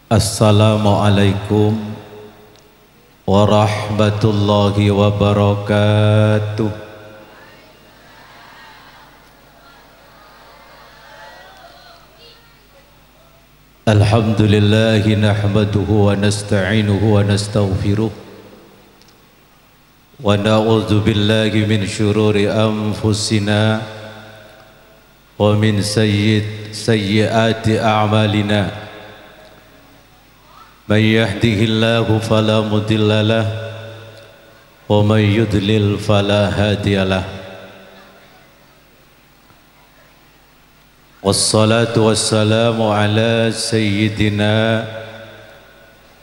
Assalamualaikum warahmatullahi wabarakatuh. Alhamdulillahi nahmaduhu wa nasta'inuhu wa nastaghfiruh wa na'udzu billahi min syururi anfusina wa min sayyiati a'malina. Man yahdihillahu fala mudilla lahu wa man yudlil fala hadiyalah. Wassalatu wassalamu ala sayyidina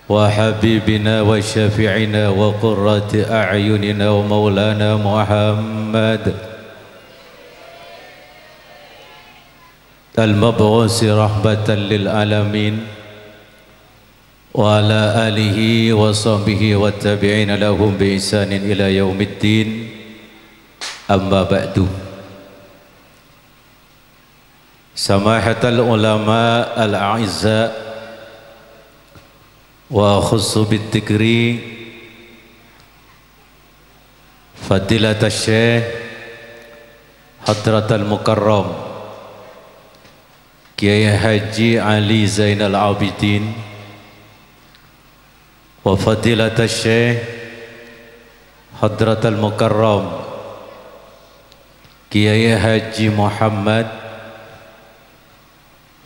wa habibina wa syafi'ina wa qurrati a'yunina wa maulana Muhammad al-mab'usi rahmatan lil alamin wa ala alihi wa sahbihi wa tabi'ina lahum bi ihsanin ila yaumiddin. Amma ba'du. Samahatal ulama al-a'izza wa khussu bit-tikri fadilatul syekh hadratal mukarram Kiai Haji Ali Zainal Abidin wa fadilatul syekh hadratal mukarram Kiai Haji Muhammad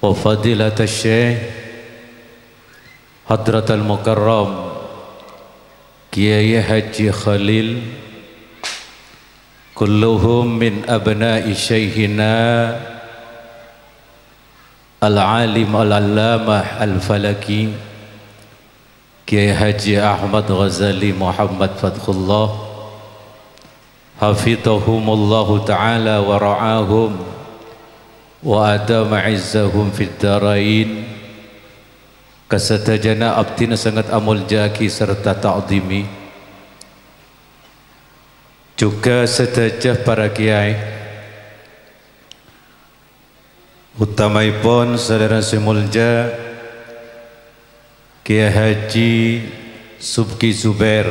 wa fadilatul syekh hadratul mukarram Kiai Haji Khalil, kulluhum min abna'i syekhina al-alim al-allamah al-falaki Kiai Haji Ahmad Ghazali Muhammad Fathullah hafidhahumullahu ta'ala wa ra'ahum wa adama izzahum fid darain. Kesetajana abdina sangat amul jaki serta ta'zimi, juga setajah para kiai, utamaipun saudara semulja Kiai Haji Subki Zubair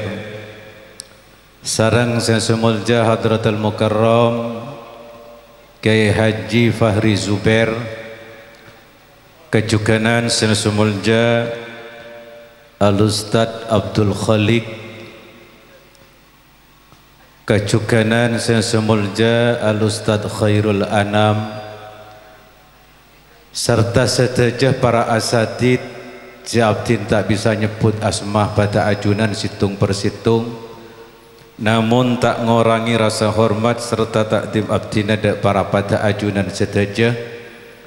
sareng semulja hadratul mukarram Kiai Haji Fahri Zubair, kejuganan semulja Al-Ustadz Abdul Khalik, kejuganan semulja Al-Ustadz Khairul Anam, serta setajah para asatid Abdin tak bisa nyebut asmah pada ajunan situng persitung, namun tak ngorangi rasa hormat serta takdim abdina para pada ajunan setajah.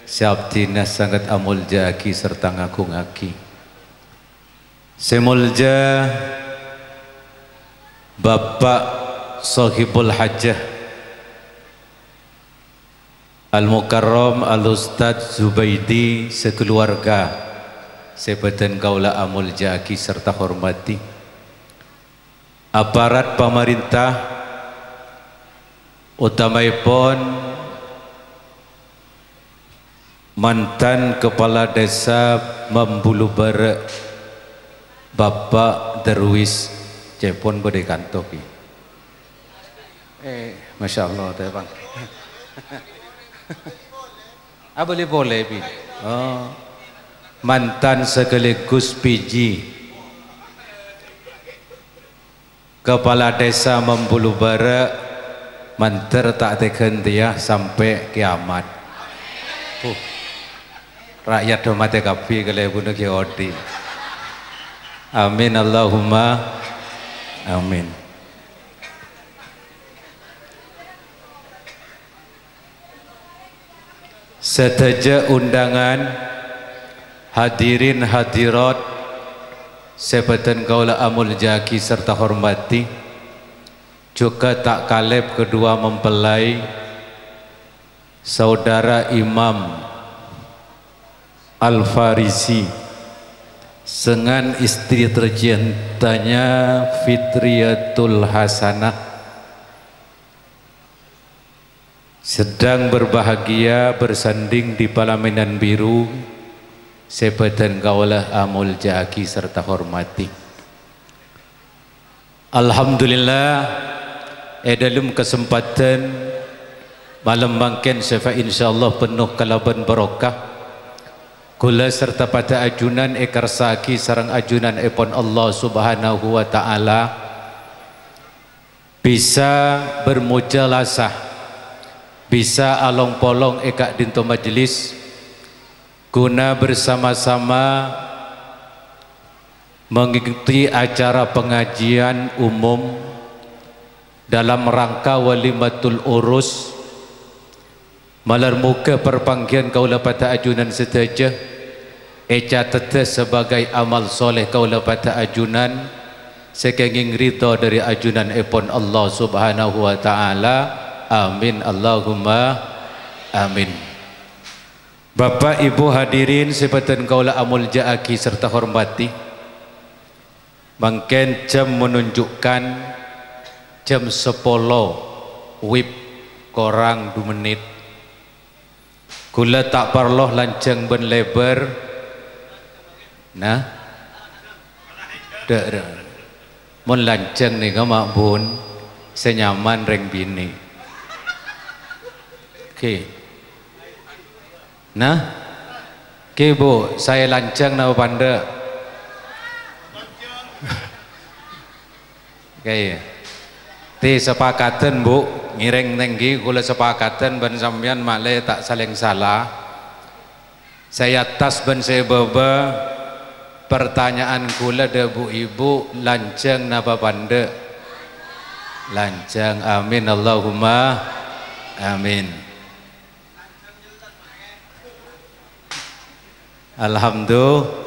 Si abdina sangat amul jaki serta ngaku-ngaki. Semulja Bapak Sohibul Hajjah Al-Mukarram Al-Ustadz Zubaidi sekeluarga, sebutan kaula amul jaki serta hormati. Aparat pemerintah, utamaipun mantan kepala desa Membulu Barak Bapak Darwis Cepon Bode Kantoki. Masya Allah, Bang. Boleh Bin. Oh. Mantan sekaligus PG Kepala Desa Membulu Barak, manter tak teghentiah sampai kiamat. Rakyat domate kapi kalau ibu nak odi. Amin Allahumma amin. Sedaja undangan hadirin hadirat sebutan kaula amul jaki serta hormati, juga tak kaleb kedua mempelai saudara Imam Al-Farisi dengan istri tercintanya Fitriyatul Hasanah sedang berbahagia bersanding di Palaminan Biru sebadan kaulah amul jaki serta hormati. Alhamdulillah dalam kesempatan malam bangken sefa insyaallah penuh kalaban barokah kula serta pada ajunan ekarsaki sarang ajunan epon Allah Subhanahu wa taala bisa bermujalasah, bisa along polong ekak dinto majelis guna bersama-sama mengikuti acara pengajian umum dalam rangka walimatul urus malar muka perpanggian kaula pada ajunan sedaja eca tetes sebagai amal soleh kaula pada ajunan sekenging rito dari ajunan epon Allah Subhanahu wa taala. Amin Allahumma amin. Bapak Ibu hadirin sebadan kaula amul jaaki serta hormati, mangken jam menunjukkan jam 10 wib korang 2 menit. Kula tak parloh lanceng ben lebar. Nah, dak mun lanceng nih kamak bun, senyaman reng bini. Oke. Nah, oke bu, saya lanceng nama panda. Oke. Ti sepakatan bu, ngireng tinggi kula sepakatan ben sampean male tak saling salah. Saya tas ben saya baba pertanyaan kula da bu ibu lanceng napa panda? Lanceng, amin Allahumma amin. Alhamdulillah.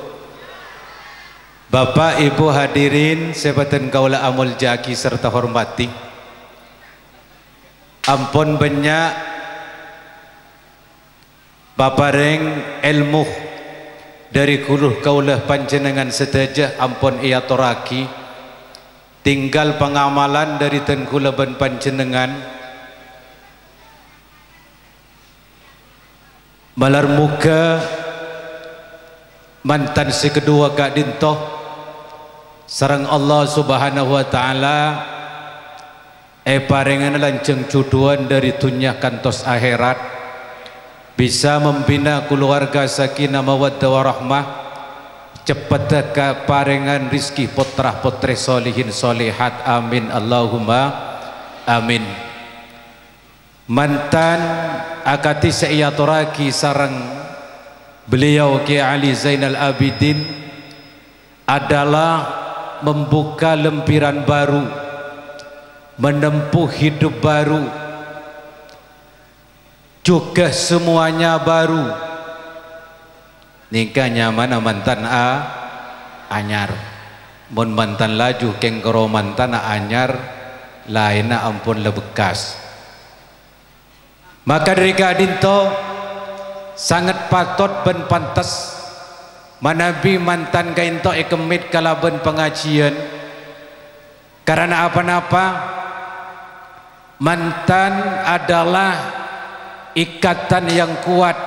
Bapak Ibu hadirin sebadan kaula amul jaki serta hormati, ampun banyak bapareng ilmu dari kuluh kaulah panjenengan sedajah ampun ia toraki tinggal pengamalan dari tengkula ban panjenengan malar muka mantan si kedua kak dintoh sarang Allah Subhanahu wa taala paringan lanceng cuduan dari dunia kantos akhirat bisa membina keluarga sakinah mawaddah warahmah cepat ke paringan rizki putra putri solihin solihat amin Allahumma amin. Mantan akati seiyaturaki sarang beliau Ki Ali Zainal Abidin adalah membuka lempiran baru, menempuh hidup baru, juga semuanya baru. Nikahnya mana mantan anyar, mun mantan laju kengkoro mantan anyar lainnya ampun lebekas. Maka dari kadinto sangat patut ben pantas manabi mantan kainto ekemit kalaban pengajian karena apa-apa mantan adalah ikatan yang kuat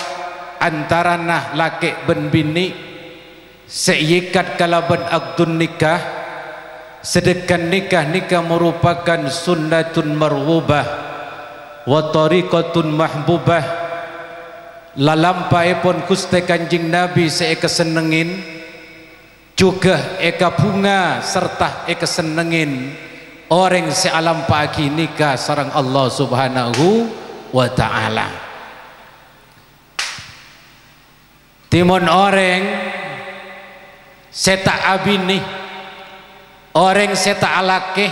antara nah laki ben bini seikat kalaban akdun nikah sedangkan nikah merupakan sunnatun marwubah wa tariqatun mahbubah lalampai pun kuste kanjing Nabi seeka senengin juga eka bunga serta eka senengin orang sealam pagi nikah sarang Allah Subhanahu wa ta'ala. Timon orang seta abini orang seta alake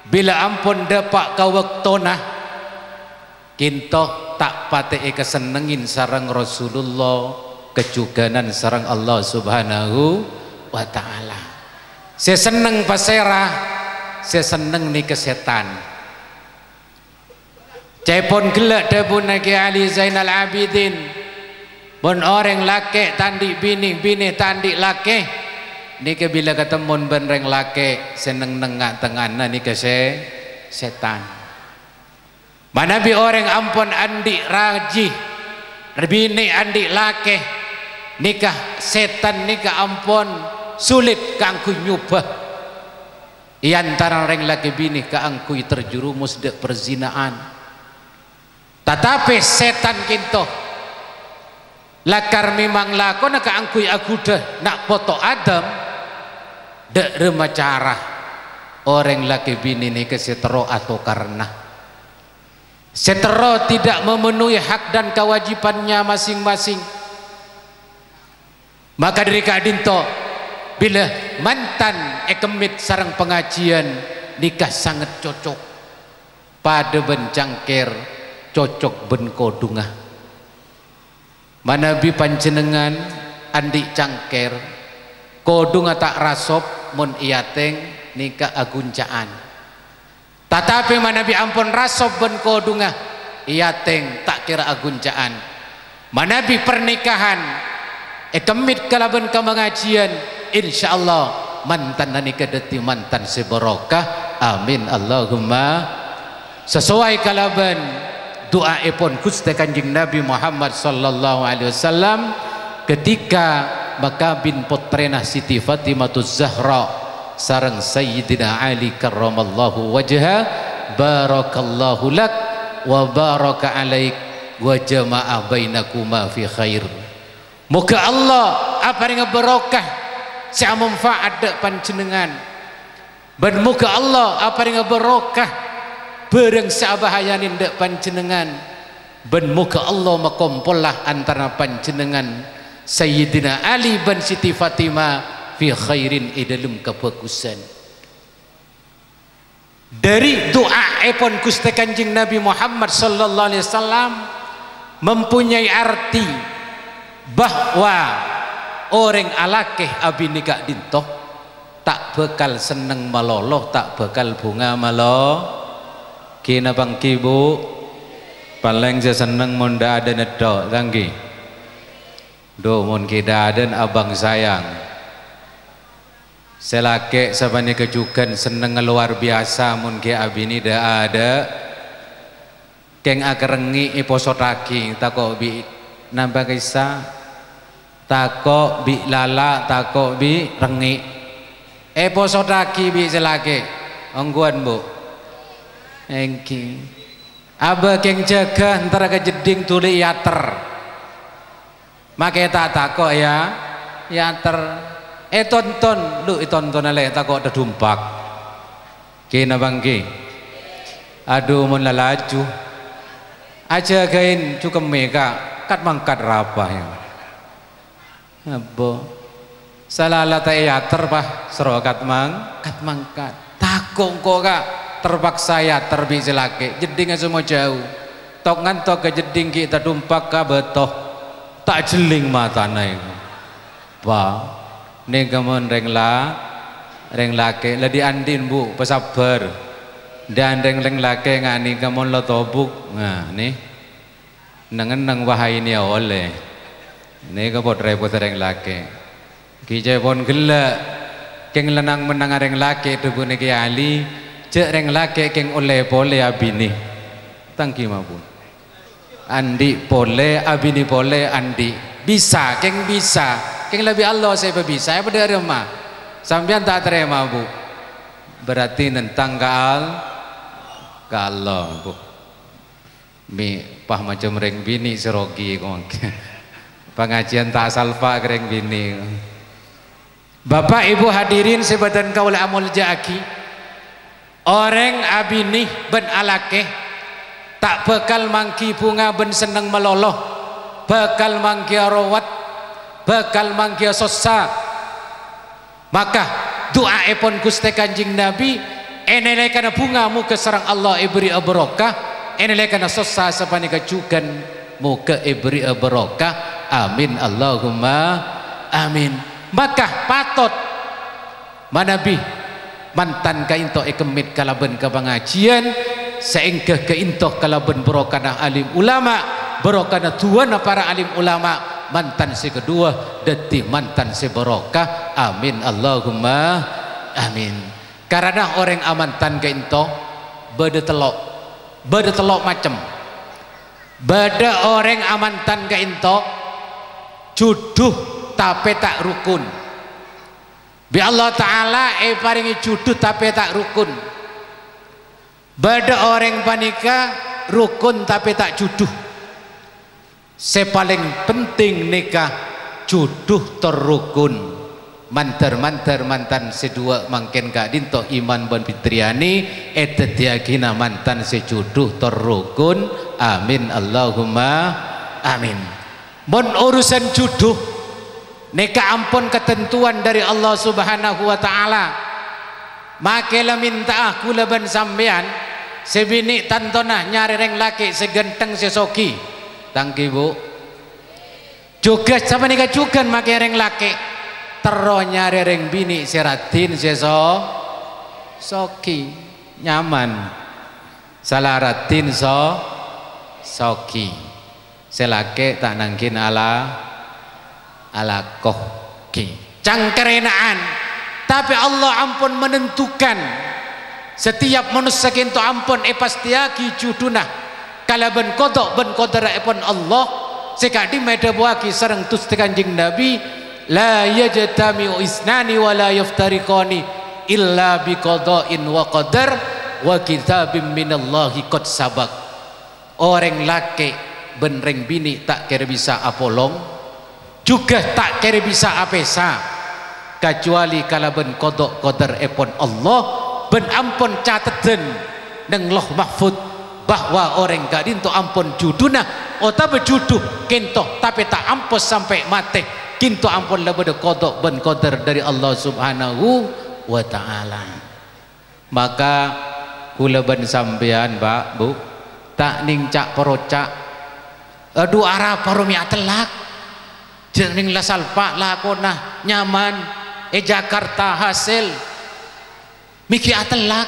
bila ampun dapat kawaktona kinto tak pate kesenengin sarang Rasulullah kejuganan sarang Allah Subhanahu wa ta'ala. Saya seneng pasera, saya seneng ni kesetan. Cepon gelak debun Ki Ali Zainal Abidin pun orang laki tandik bini, bini tandik laki nike bila ketemu benreng laki seneng nengak tengana nike setan. Mana bi orang ampun andik raji bini andik laki nikah setan nikah ampun sulit kangku nyubah iantara orang laki bini kangku terjerumus dek perzinaan. Tetapi setan kinto lakar memang lakon kangku agudah nak foto Adam dek remah cara orang laki bini nikah setero atau karena setero tidak memenuhi hak dan kewajibannya masing-masing. Maka dari kadinto bila mantan ekemit sarang pengajian nikah sangat cocok pada bencangker cocok ben kodunga manabi panjenengan andi cangker kodunga tak rasop mun iateng nikah aguncaan tetapi manabi ampun rasop ben kodunga iateng tak kira aguncaan manabi pernikahan ekemit kalaban kemengajian insyaallah mantan nikah deti mantan sebarokah amin Allahumma sesuai kalaban doa epon Gusti Kanjeng Nabi Muhammad sallallahu alaihi wasallam ketika makabin putrena Siti Fatimahuz Zahra sareng Sayyidina Ali karramallahu wajha barakallahu lak wa baraka alaik wa jama'a bainakuma fi khair. Moga Allah apa yang berokah saya manfaat dek panjenengan dan moga Allah apa yang berokah bareng sabahayanin dek panjenengan dan moga Allah makompollah antara panjenengan Sayyidina Ali dan Siti Fatimah fi khairin idalum kebagusan. Dari doa epon Gusti Kanjeng Nabi Muhammad sallallahu alaihi wasallam mempunyai arti bahwa orang alakeh abi nikah dintoh tak bakal seneng maloloh tak bakal bunga malo kina bang kibu paling saya seneng monda ada nedo tanggi do mon kita ada abang sayang selake sabani kejukan seneng luar biasa mon ke abi ni dah ada keng akarengi iposotaki tako bi nambah kisah tako bi lala tako bi rengi posodaki bi selake ongguan bu engki aba keng jaga antara kejeding tuli yater make tak tako ya yater tonton lu tonton ale tako dedumpak kina bangki aduh mun lalaju aja gain cukem meka kat mangkat rapah ya Abo salala ta yater bah serokat mang kat mangkat takong kok kak terpaksa ya terbi selake jeding semua jauh tok ngantok ke jeding kita dumpak ka betoh tak jeling matana iku ba ning gamon reng lake ladi andin bu pesabar dan reng lake ngani gamon lo tobuk nah nih nang wahai ini oleh ini kapot repot reng laki kijai pon gelak keng lenang menang reng laki tu pun ki ali cek reng laki keng oleh pole abini tangki mapun andi pole abini pole andi bisa keng lebih Allah saya bisa saya pada remah sampean tak terima bu berarti nentang kalau bu mi pah macam reng bini serogi kong pengajian tak salfa kereng bini. Bapak ibu hadirin sebadan kaul amul jaki orang abini ben alake tak bakal mangki bunga ben seneng meloloh bakal mangki rawat bakal mangki sosa maka doa epon Gusti Kanjeng Nabi enele kana bunga muka sarang Allah ibri barokah enele kana sosa sapane kajugan muka ibri barokah amin Allahumma amin. Maka patot manabi mantan kainto ekemit kalaben kebangajian sehingga kainto kalaben berokana alim ulama berokana tuana para alim ulama mantan si kedua deti mantan si berokah amin Allahumma amin. Karena orang amantan kainto beda telok macam beda orang amantan kainto juduh tapi tak rukun. Bi Allah Ta'ala paringi juduh tapi tak rukun. Bada orang panika rukun tapi tak juduh. Sepaling penting nikah juduh terrukun. Mantar mantan sedua mangken gak dinto iman ban fitriani etetiagina mantan sejuduh terrukun. Amin Allahumma amin. Mon urusan juduh nikah ampun ketentuan dari Allah Subhanahu wa taala. Makela minta aku leban sampean sebini tantona nyari reng laki segenteng sesoki. Tangki Bu. Juga sama nikah juga make reng laki. Tero nyari reng bini seratin soki nyaman. Salaratin soki. Selake tak nangkin ala kohki. Cangkerenaan. Tapi Allah ampun menentukan setiap manusia kinto ampun pastiaki juduna. Kala ben kodok ben kodara epon Allah sekadi medabuaki sareng tus Kanjeng Nabi la yajtami'u isnani wa la yaftariqani illa biqada'in wa qadar wa kitabim minallahi qad sabaq. Orang laki ben reng bini tak kira bisa apolong juga tak kira bisa apesa kecuali kala ben qada' qadar epon Allah ben ampun cateten nang Lauh Mahfud bahwa orang gak dinto ampun juduna otabe juduh kento tapi tak ampun sampai mati kinto ampun lebih kodok ben qadar dari Allah Subhanahu wa ta'ala. Maka kula ben sampean Pak Bu tak ningcak perocak adu arah parumi atelak jeung lasal Pak lakona nyaman Jakarta hasil miki atelak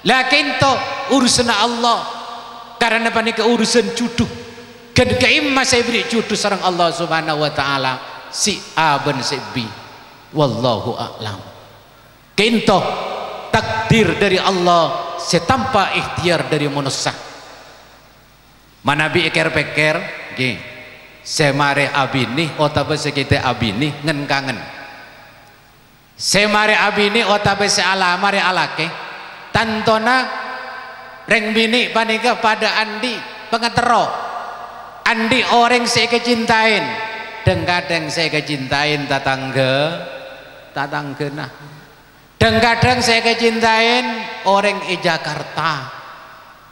lah kinto urusan Allah karena panika urusan juduh kan kaimma saya beri juduh sareng Allah Subhanahu wa ta'ala si A ben si B wallahu a'lam. Kinto takdir dari Allah setanpa ikhtiar dari manusia. Manabi eker-peker nggih semare abini otabe sekite abini ngen kangen. Semare abini otabe se ala mare alake tantona reng bini panika pada andi pengetero andi orang saya kecintain kadang saya kecintain tatangga nah kadang saya kecintain orang Jakarta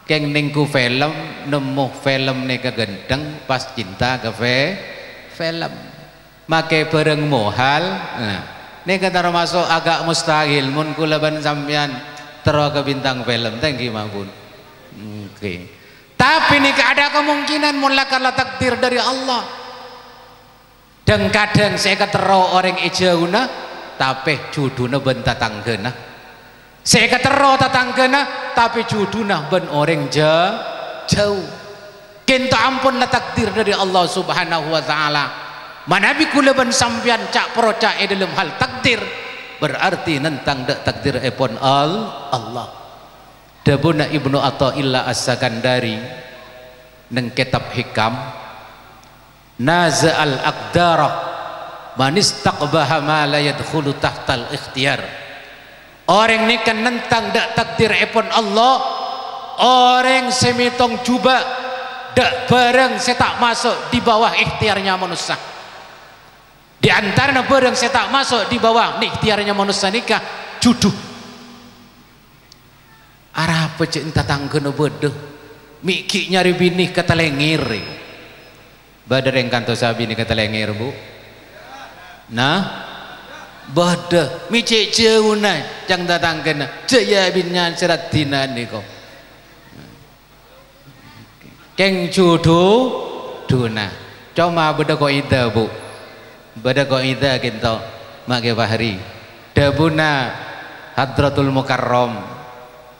keng ningku film nemu film nika gendeng pas cinta ke film make bareng mohal nah nika termasuk agak mustahil mun kula ban sampean tero ke bintang film thank you mampun oke. Tapi nih ada kemungkinan mulakala takdir dari Allah dan kadang saya ketero orang ijauna tapi juduna ben tatanggena saya ketero tatanggena tapi juduna ben orang jauh kinto ampun la takdir dari Allah Subhanahu wa ta'ala. Manabi kula ben sampean cak perocak dalam hal takdir berarti nentang dak takdir epon Allah. Dabuna Ibnu Athaillah As-Sakandari neng kitab hikam naza al aqdara man istaqbaha ma la yadkhulu tahtal ikhtiyar. Orang ini kan nentang dak takdir epon Allah orang semitong cuba dak bareng saya tak masuk di bawah ikhtiarnya manusia. Di antara barang saya tak masuk di bawah ikhtiarnya manusia nikah juduh. Arah apa cek entah tangkena bodoh miki nyari bini kata lengir badar yang kanto sabi ni kata lengir Bu nah bodoh mi cek jauh na jang datang kena jaya binyan serat dinan ni kok keng judu duna cuma beda kok ida Bu beda kok ida kinto make bahari dabuna Hadratul Mukarram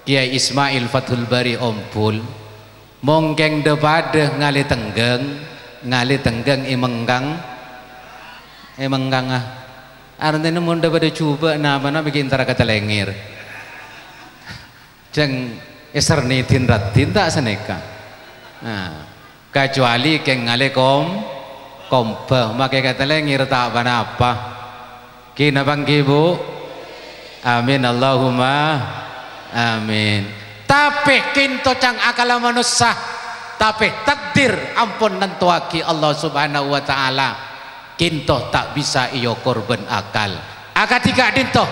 Kiai Ismail Fathul Bari Ompul mongkeng depada ngali tenggeng imenggang artinya mun depada coba nama bikin tara kata lengir jeng esernitin ratin tak seneka nah kecuali keng ngali kompa makai kata lengir tak apa kina bangki bu amin Allahumma amin tapi kinto cang akala manusia tapi takdir ampun nentuaki Allah subhanahu wa ta'ala kinto tak bisa iyo korban akal akatika dinto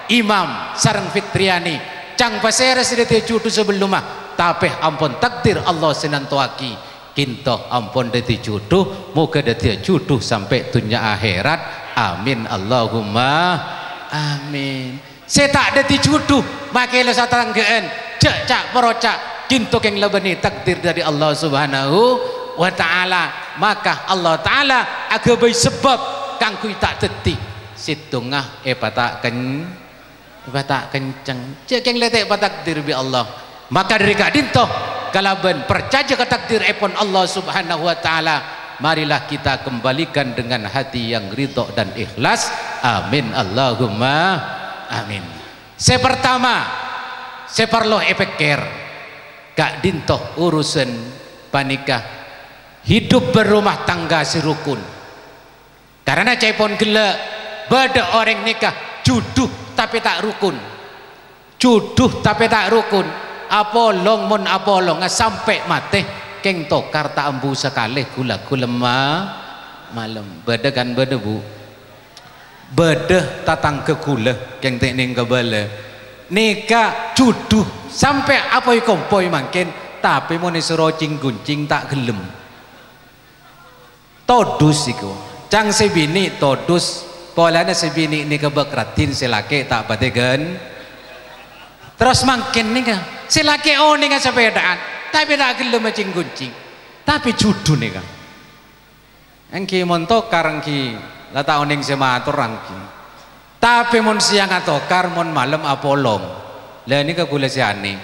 imam sarang fitriani cang pasera sedeti judu sebelumah tapi ampun takdir Allah senantuaki kinto ampun deti judu moga deti judu sampai dunia akhirat amin Allahumma amin saya tak deti judu makanya satanggaan cak perocak kinto yang lebih takdir dari Allah subhanahu wa ta'ala maka Allah ta'ala agabai sebab kangkui tak deti situngah patak kenceng cak yang letek patakdir bi Allah maka dari kak dinto kalaban percaya ke takdir epon Allah subhanahu wa ta'ala marilah kita kembalikan dengan hati yang ridho dan ikhlas amin Allahumma amin saya pertama saya perlu epikir kak dinto urusan panikah hidup berumah tangga si rukun karena caipon gila bada orang nikah juduh tapi tak rukun juduh tapi tak rukun apolong mon apolong sampai mati keng tokar tak ambu sekali gula malam beda kan beda bu beda tatang ke gula keng tekning ke bala nikah juduh sampai apa kompoi makin tapi mau nisro cing-guncing tak gelem todus iku cang sebini todus polanya sebini ini kebekratin selake tak bategan terus makin nih kan selake nih kan sepedaan tapi tak gelem cing-guncing tapi judu nih kan engki montokar engki lata oning sematur engki tapi mon siang atokar mon malam apolong lah ini kegula siani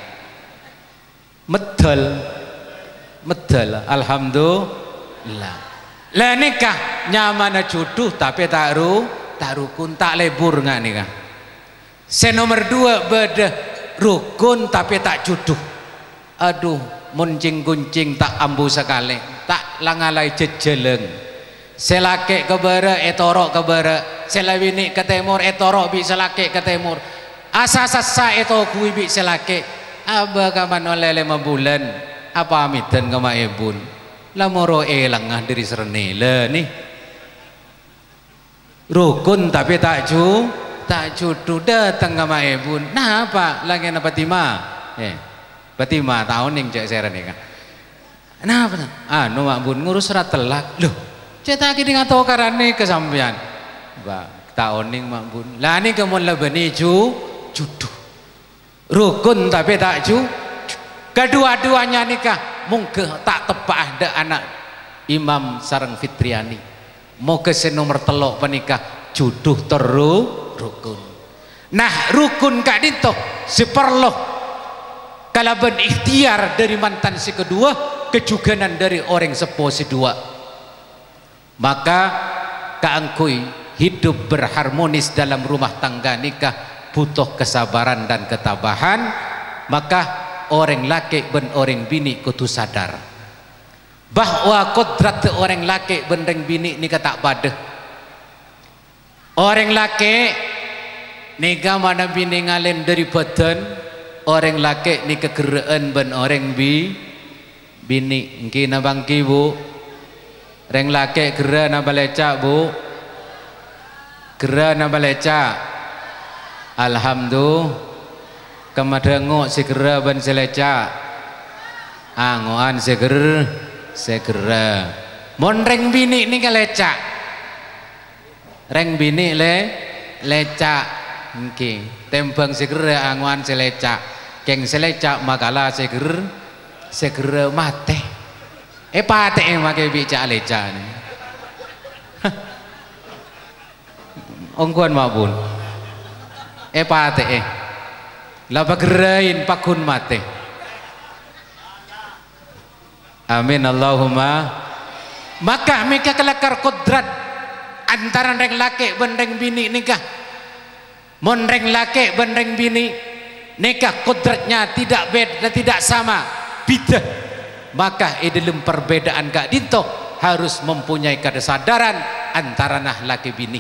medal alhamdulillah lah nikah nyaman juduh tapi tak rukun tak lebur nggak nikah se nomor 2 beda rukun tapi tak juduh aduh muncing guncing tak ambu sekali tak langalai jejeleng selake kebara etorok kebara selawini ke timur etorok bi selake ke timur asa-asa eto kui bi selake abah kaman oleh 5 bulan apa amitan kama ebun lamoro elangah dari serenela nih rukun tapi tak juduh datang kama ebun nah apa lagi na Fatima Fatima tahun yang cek seren nih kan nah apa anu mak bun ngurus rat telak loh cetak ini ngatau karane kesampian ba tahun yang mak bun lah ini kemun lebeni juduh rukun tapi tak kedua-duanya nikah mungkin tak tepat ada anak imam sarang fitriani mau ke nomor telok penikah juduh rukun nah rukun kak dinto seperloh kalaban ikhtiar dari mantan si kedua kejuganan dari orang sepo si dua maka kaangkui hidup berharmonis dalam rumah tangga nikah butuh kesabaran dan ketabahan maka orang laki ben orang bini kudu sadar bahwa kodrat orang laki ben orang bini nikah tak pada orang laki nikah mana bini ngalen dari badan orang laki nikah geraan ben orang bini ngkina bangki bu orang laki geran apa lecak bu geran apa lecak alhamdulillah kemadangok segera ban seleca angoan segera mon reng bini ini kaleca reng bini leca nki tembang segera angoan seleca keng seleca makala segera mate pate make bica leca ni ongkuan mabun pate lapa gerain pakun mate amin Allahumma maka mereka kelakar kodrat antara reng laki ben reng bini nikah mon reng laki ben reng bini nikah kodratnya tidak beda tidak sama beda maka dalam perbedaan kak dinto harus mempunyai kesadaran antara nah laki bini.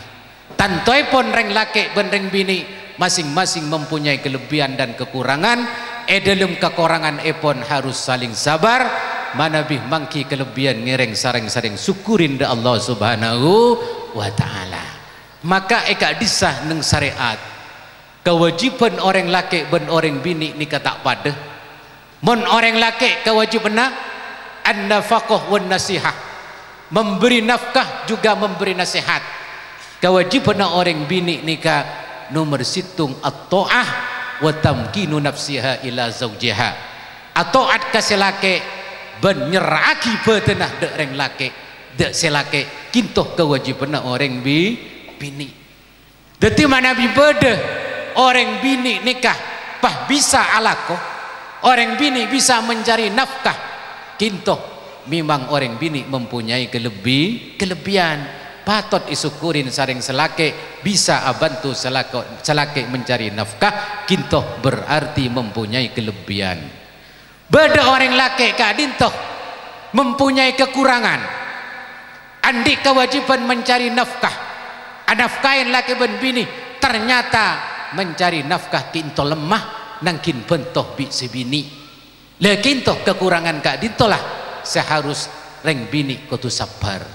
Tantoi pun reng laki ben reng bini masing-masing mempunyai kelebihan dan kekurangan. Dalam kekurangan pun harus saling sabar. Manabih mangki kelebihan ngereng sareng-sareng syukurin da Allah Subhanahu wa taala. Maka eka disah neng syariat kewajiban orang laki ben orang bini ni kata pada. Mon orang laki kewajibanna an-nafaqah wan nasihah, memberi nafkah juga memberi nasihat. Kewajiban orang bini nikah nomor situng at-ta'ah wa tamkinu nafsiha ila zawjiha. At-ta'at kasih laki ben nyeraki betenah dek reng laki dek selaki kintoh kewajiban orang bini. Deti mana bi bede orang bini nikah pah bisa alako orang bini bisa mencari nafkah kintoh memang orang bini mempunyai kelebihan patut isyukurin saring selaki bisa bantu selaki mencari nafkah kintoh berarti mempunyai kelebihan. Beda orang laki kadintoh mempunyai kekurangan andi kewajiban mencari nafkah nafkahin laki ben bini ternyata mencari nafkah kinto lemah nangkin bentoh bi sebini lekintoh kekurangan kadintolah seharus reng bini kudu sabar.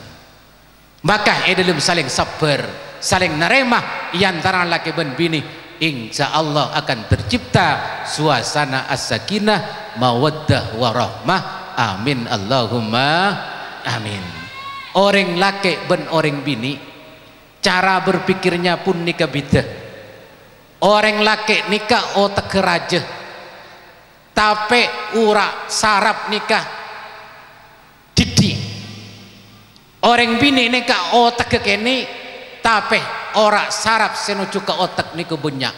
Maka dalam saling sabar saling nerima antara laki ben bini insya Allah akan tercipta suasana as-sakinah mawaddah warahmah. Amin Allahumma amin. Orang laki ben orang bini cara berpikirnya pun nikah beda. Orang laki nikah otak keraja tapi ura sarap nikah didi. Orang bini nikah otak kekini tapi ora sarap senuju ke otak niku banyak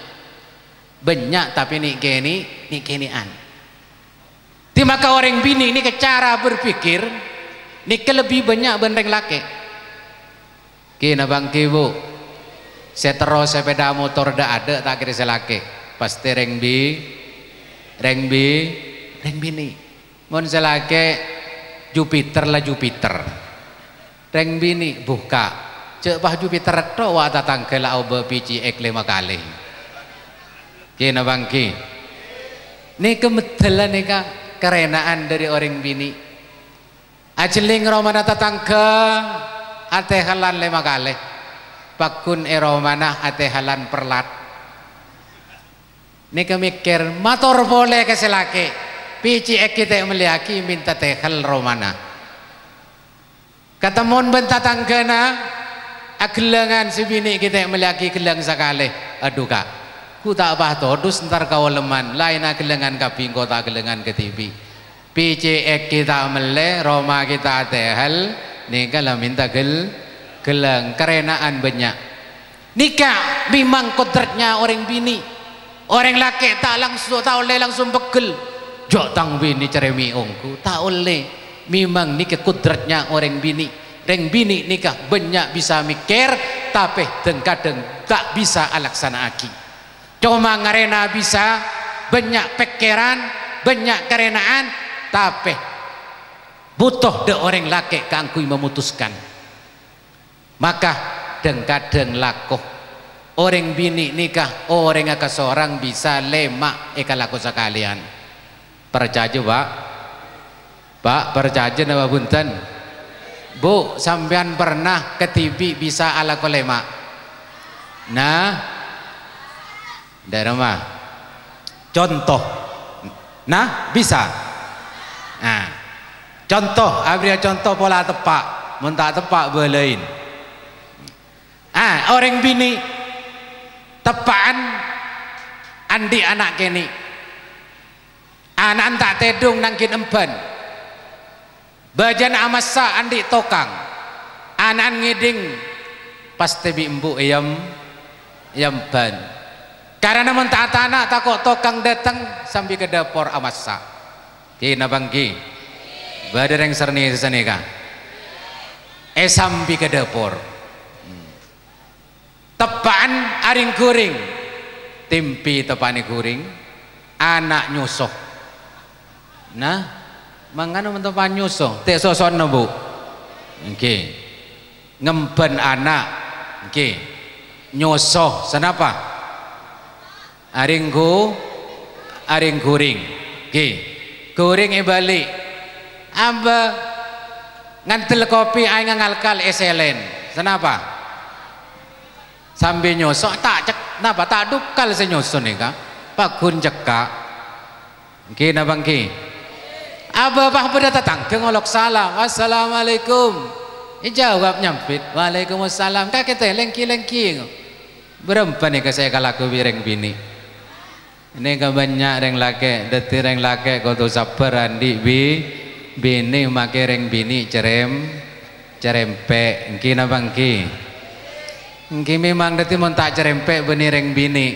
tapi nih kenian. Di maka orang bini ini ke cara berpikir nih lebih banyak bandeng laki. Kina bang kibu, saya terus sepeda motor dah ada tak kira selaki pasti reng bini. Mon selaki Jupiter lah Jupiter, reng bini buka. Cek bah Jupiter to wa tatang kela obe pici ek 5 kali. Kina bangki. Ni kemetelan nika kerenaan dari orang bini. Ajeling romana tatangga ate halan 5 kali. Pakun romana ate halan perlat. Ni kemikir motor boleh ke selaki. Pici ek kita meliaki minta tehal romana. Kata mon bentar tanggana agelangan sebini kita meliaki gelang sekali. Aduh kak, ku tak apa todus ntar kau leman. Lain agelangan kabing kota agelangan ke TV. PCX kita mele, Roma kita tehal. Nika lah minta gelang kerenaan banyak. Nikah memang kodratnya orang bini. Orang laki tak oleh langsung pegel. Jok tang bini ceremi ongku tak oleh. Memang nikah kodratnya orang bini. Reng bini nikah banyak bisa mikir tapi kadang tak bisa alaksanaaki. Cuma ngarena bisa banyak pikiran banyak kerenaan tapi butuh de orang laki kangkui memutuskan. Maka kadang lakoh orang bini nikah orang aka seorang bisa lemak eka laku sekalian. Percaya Pak percaya nama bunten. Bu, sampean pernah ke TV bisa ala kolema? Nah, dari rumah. Contoh, nah bisa. Nah, contoh, abria contoh pola tepak, mentah tepak belain. Orang bini tepaan andi anak kini, anak tak tedung nangkin emban. Bajan amasa andi tokang anak ngiding pasti bimbu yam ban karena mentah tanah takut tokang datang sambil ke dapur amasa kina bangki badar yang serni sesani kah sambil ke dapur tepaan aring kuring timpi tepani kuring anak nyusuh nah mangano mentepan nyusuh tek sosono bu Nggih. Ngemben anak. Nggih. Nyosoh senapa? Aring guring. Nggih. Guring balik. Amba ngantel kopi ay ngalkal eselen. Senapa? Sambil nyosok tak cek napa tak dukal senyoso nika. Pak gun cekak. Nggih napa nggih? Aba bah pada datang ke ngolok salam. Wassalamualaikum. Jawab nyampit. Waalaikumsalam. Kak kita lengki. Berapa nih ke saya kalaku bireng bini. Ini ke banyak reng laki, deti reng laki kau tu sabar andi bini make reng bini cerempek. Nggih napa nggih? Nggih memang deti mon tak cerempek beni reng bini.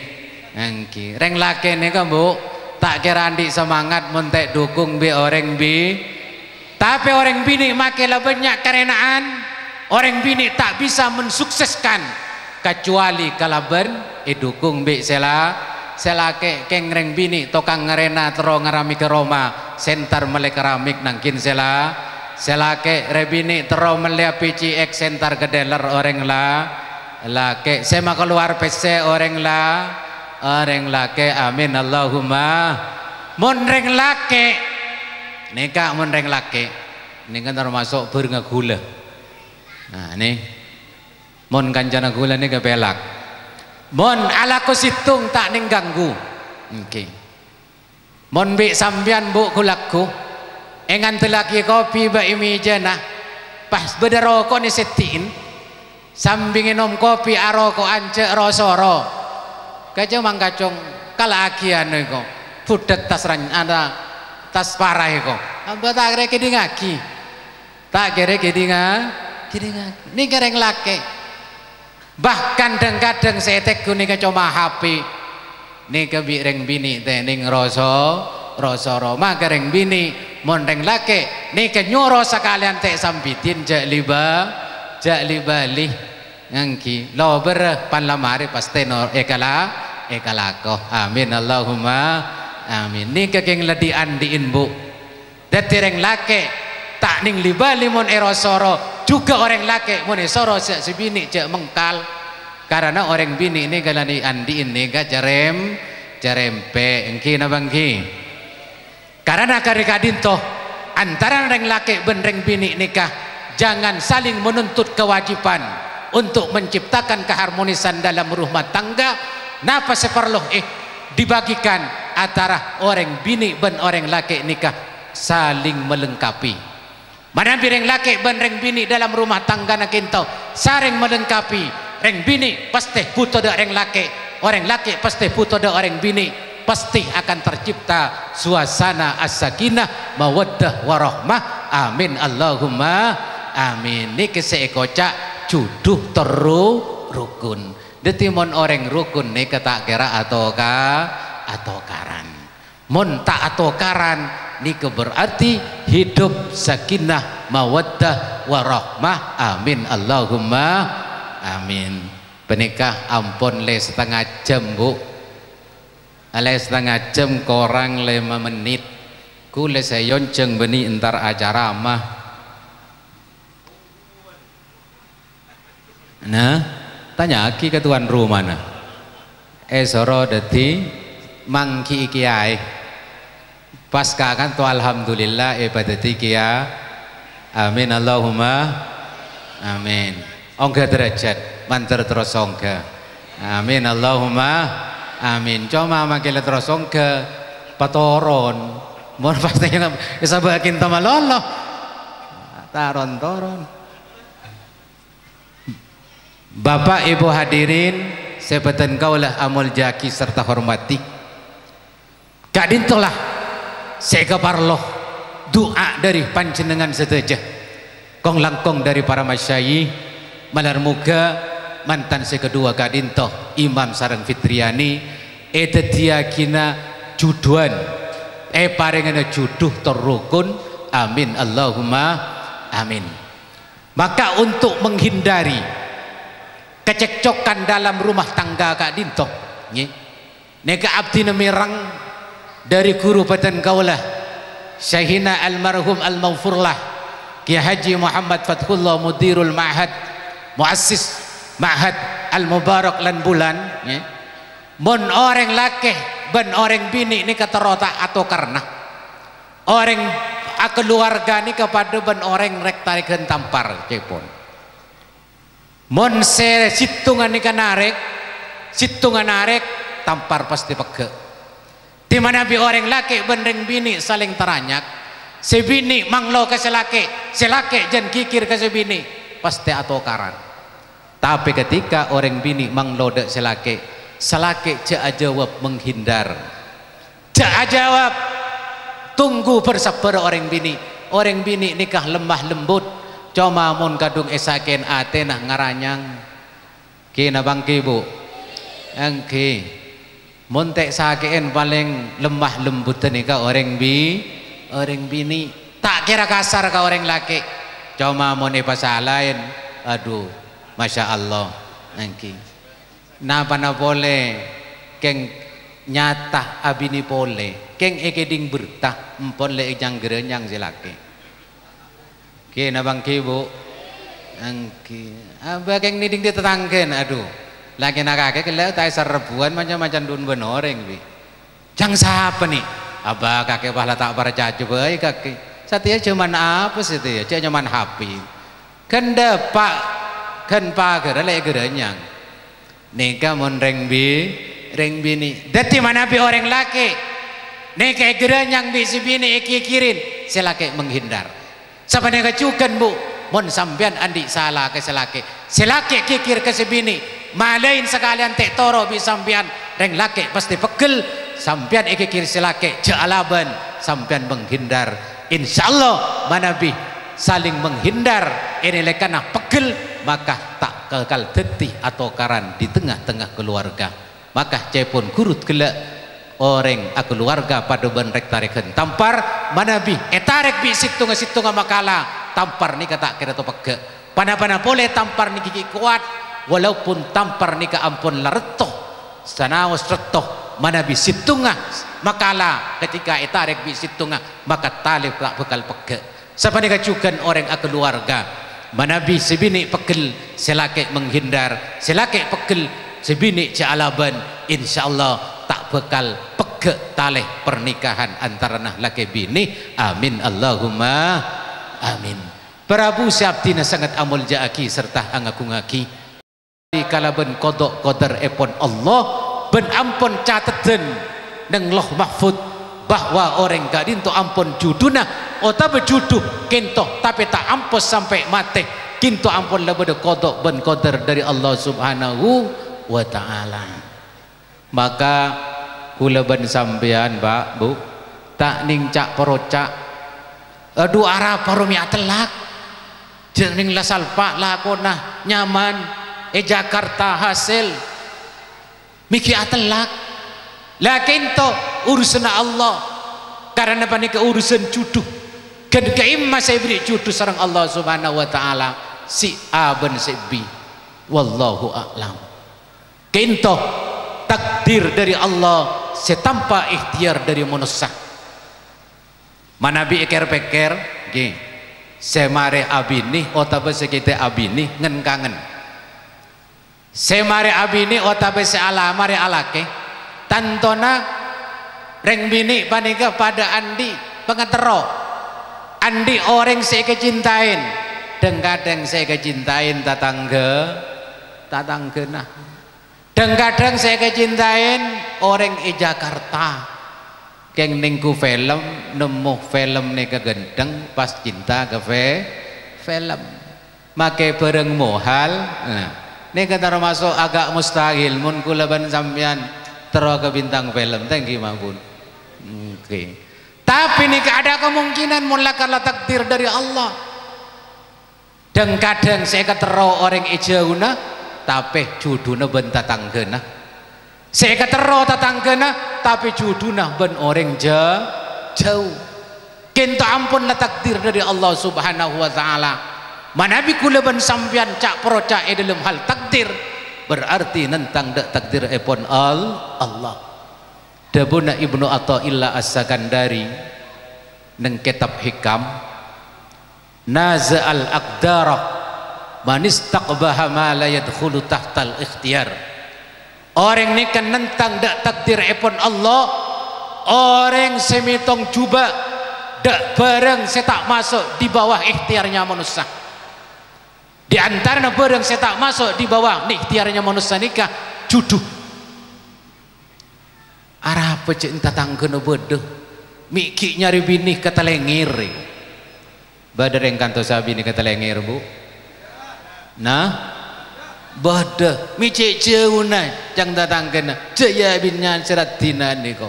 Nggih. Reng laki nih kan Bu, tak kira andi semangat montek dukung bi orang bi. Tapi orang bini makelah banyak karenaan orang bini tak bisa mensukseskan kecuali kalaban dukung bi selake keng reng bini tokang ngerena tero ngarami ke Roma sentar mele keramik nangkin selake rebini tero mele PCX sentar ke dealer orang lake sema keluar PC orang lake amin Allahumma mon reng lake neka mon reng lake ini kan termasuk berngegula. Nah ini mon kancana gula ini kepelak mon alaku situng tak ning ganggu. Okay. Mon bi sambian bu kulakku engan telaki kopi ba imija nah pas beda rokok ni setiin sambingin om kopi aroko ance rosoro kacau mangkacung kala akian iko pudet tas ran ada tas parah iko apa tak kira kidingaki tak kira kidingaki ini kereng laki bahkan kadang saya teku nih cuma HP nih kebireng bini teh ning rosoro maka reng bini mondeng laki nih nyoro sekalian teh sambitin jak libali ngangki lo ber pan lamari pasti no ekalako amin Allahumma amin nih kegeng ladian diin Bu dati reng laki tak ning libali mon erosoro juga orang laki mon soro sebini cek mengkal karena orang bini ini galani andi ini ga cerempe engki napa engki karena karikadinto antara reng laki ben reng bini nikah jangan saling menuntut kewajiban untuk menciptakan keharmonisan dalam rumah tangga napa seperlu dibagikan antara orang bini ben orang laki nikah saling melengkapi. Mana reng laki ben reng bini dalam rumah tangga nak kinto saring melengkapi reng bini pasti butuh dak reng laki orang laki pasti butuh dak orang bini pasti akan tercipta suasana as-sakinah mawaddah warahmah amin Allahumma amin niki seekocak juduh teru rukun detimon orang rukun nih tak kira atau karan mon tak atau karan niki berarti hidup sakinah mawaddah warahmah amin Allahumma amin. Penikah ampun le setengah jam Bu le setengah jam korang 5 menit ku le sayonceng beni entar acara mah nah tanya aki ke tuan rumah nah soro deti mangki kiai pas kan tu alhamdulillah ibadati kia amin Allahumma amin ongga derajat mantar terus ongga amin Allahumma amin cuma makile terus ongga patoron mon pasti bisa bakin tama lolo taron Bapak Ibu hadirin sebeten kaulah amul jaki serta hormati kak dintolah saya keparloh doa dari panjenengan seteja kong langkong dari para masyayikh malar muga mantan sekedua kadintoh Imam Sareng Fitriani etetiakina juduan parengana juduh terrukun amin Allahumma amin. Maka untuk menghindari kecekcokan dalam rumah tangga kadintoh neka abdi nemirang dari guru paten kaulah Syekhina almarhum al-maghfurlah Kiai Haji Muhammad Fathullah Mudirul Ma'had Muassis Ma'had Al-Mubarak lan bulan ya. Mun orang laki ben orang bini ni keterota atau karena orang keluarga ni kepada ben orang rek tarikan tampar cepon. Mun se situngan ni narik situngan narik tampar pasti pege. Di mana bi orang laki ben reng bini saling teranyak, sebini manglo ke selaki jen kikir ke sebini pasti atau karan. Tapi ketika orang bini manglo dek selaki cak jawab menghindar, cak jawab tunggu bersabar orang bini nikah lemah lembut cuma mun kadung esaken ate nah ngaranyang kina bangki bu angki mun tek saken paling lemah lembut nikah orang bini tak kira kasar ke orang laki cuma mun pasalain aduh masya Allah angki napa na boleh keng nyata abini pole keng ekeding bertah empon le ejang gerenyang silake kena bangki bu angki abah keng niding di tetanggen aduh lagi nak kakek kelihatan tai serbuan macam-macam dun benoreng bi jang siapa nih abah kakek pahala tak percaya baik kakek satya cuman apa sih itu ya cuman happy kan depak kan pagar le gerenyang nikah mon reng bini dati mana bi orang laki nikah gerenyang bi si bini kikirin selaki menghindar siapa yang kecukan bu mon sampean andi salah ke selaki kikir ke si bini malain sekalian tek toro bi sampean reng laki pasti pegel sampean kikir selaki jalaban sampean menghindar insyaallah mana bi saling menghindar ini lekana pegel maka tak kekal tetih atau karan di tengah-tengah keluarga maka cepon kurut gelak orang keluarga pada benrek tarikan tampar manabi etarek bi situnga makala tampar ni kata kira to pege pana-pana boleh tampar ni gigi kuat walaupun tampar ni ka ampun laretoh sanaos retoh manabi situnga makala ketika etarek bi situnga maka talib tak bekal pege siapa ni kacukan orang keluarga manabi sebini pegel selake menghindar selake pegel sebini jalaban insyaallah tak bekal pege taleh pernikahan antara nah laki bini amin Allahumma amin. Prabu Syabdina sangat amul jaaki serta angaku ngaki di kalaben kodok kodar epon Allah ben ampun cateten neng loh mahfud bahwa orang gadin to ampun juduna ota bejuduh kinto tapi tak ampus sampai mati kinto ampun lebih kodok ben kodar dari Allah subhanahu wa ta'ala. Maka kula ben sampean Pak Bu tak ningcak perocak adu arah parumi atelak jeung lasal Pak lakonah nyaman Jakarta hasil miki atelak lakin to urusan Allah karena panika urusan juduh kan kaimma saya beri juduh sareng Allah subhanahu wa ta'ala si A ben si B wallahu a'lam kinto takdir dari Allah setanpa ikhtiar dari manusia manabi eker-peker nggih semare abini otabe sekite abini ngen kangen semare abini otabe se alamare alake tantona reng bini panika pada andi pengetero andi orang saya kecintain dan kadang saya kecintain tatangga nah dan kadang saya kecintain orang Jakarta keng ningku film nemu film nih kegendeng pas cinta ke film make bareng mohal nah nih kata masuk agak mustahil mun kula ban sampean tero ke bintang film tengki mampun oke tapi nih ada kemungkinan mulakala takdir dari Allah dan kadang saya ketero orang Jauna tapi juduna ben tatanggena saya ketero tatanggena tapi juduna ben orang jauh kinta ampun la takdir dari Allah subhanahu wa ta'ala manabi kula ben sampean cak proca dalam hal takdir berarti nentang dak takdir epon Allah dabuna Ibnu Athaillah As-Sakandari neng kitab hikam naza'al aqdarah man istaqbaha ma la yadkhulu tahtal ikhtiyar. Orang ni kan nentang dak takdir ipun Allah, orang semitong cuba dak bareng saya tak masuk di bawah ikhtiarnya manusia. Di antara barang saya tak masuk di bawah ikhtiarnya manusia nikah juduh. Arah apa cek entah tangkena bodoh mikir nyari bini kata lengir. Badar yang kanto sabi ni kata lengir bu. Nah, bodoh mikir jauh na jangan datang kena jaya binyan serat dinan ni kau.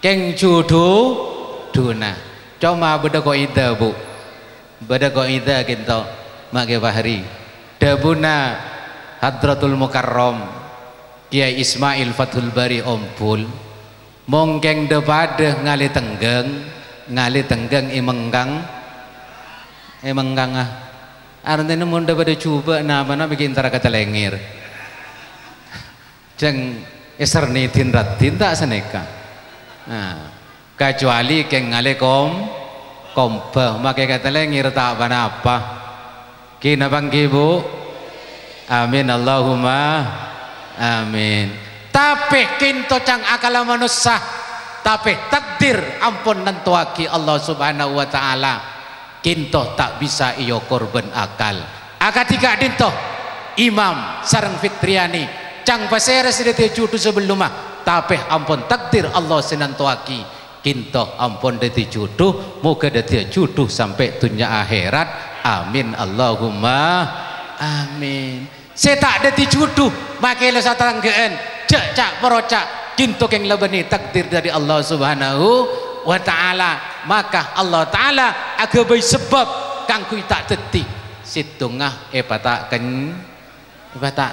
Keng juduh duna. Cuma bodoh kau ida bu. Bodoh kau ida kinto mak ke bahari. Dabuna Hadratul Mukarram Kiai Ismail Fathul Bari Ompul mongkeng debade ngali tenggeng imenggang artinya mun debade coba nama bikin tara kata lengir jeng eserni tinratin tak seneka kecuali keng ngali kompah makai kata lengir tak apa kina bangki bu amin Allahumma amin. Tapi kinto cang akala manusia tapi takdir ampun nentuaki Allah subhanahu wa ta'ala kinto tak bisa iyo korban akal akatika dinto imam sarang fitriani cang paseres dite judu sebelumah tapi ampun takdir Allah senantuaki kinto ampun dite judu moga dite judu sampai dunia akhirat amin Allahumma amin. Saya tak ada dijuduh makai lesa tanggaan cak perocak kinto keng lebani takdir dari Allah subhanahu wa ta'ala maka Allah ta'ala agabai sebab kangkui tak teti situngah patak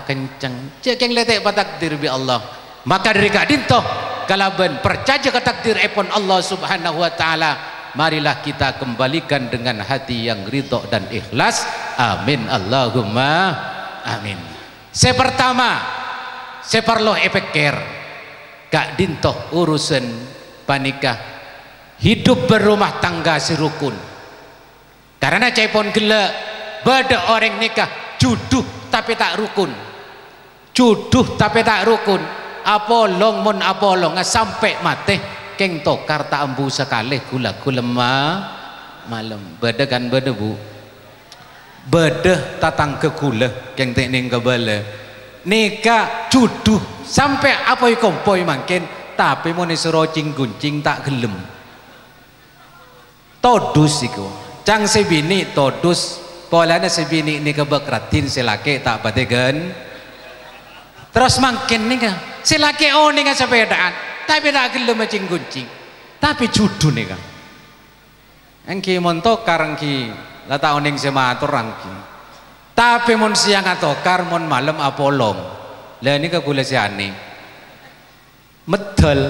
kenceng cak keng letek patakdir bi Allah maka dari kak dinto kalaban percaya ke takdir epon Allah subhanahu wa ta'ala marilah kita kembalikan dengan hati yang ridho dan ikhlas amin Allahumma amin. Saya pertama saya perlu epikir kak dintoh urusan panikah hidup berumah tangga serukun karena caipon gila bada orang nikah juduh tapi tak rukun apolong mon apolong sampai mati keng tokar tak ambu sekali gula malam bada kan bada bu bedah tatang ke gula keng tekning kebala nikah juduh sampai apa kompoi mangkin tapi mau disuruh guncing tak gelem todus iku cang sebini todus polanya sebini ini kebekratin silake tak bategan terus mangkin nikah silake nikah sepedaan tapi tak gelem macing guncing tapi juduh nikah engki montok karengki lata oning sematur rangki tapi mun siang atau kar mun malam apolong lah ini kegulasiane medal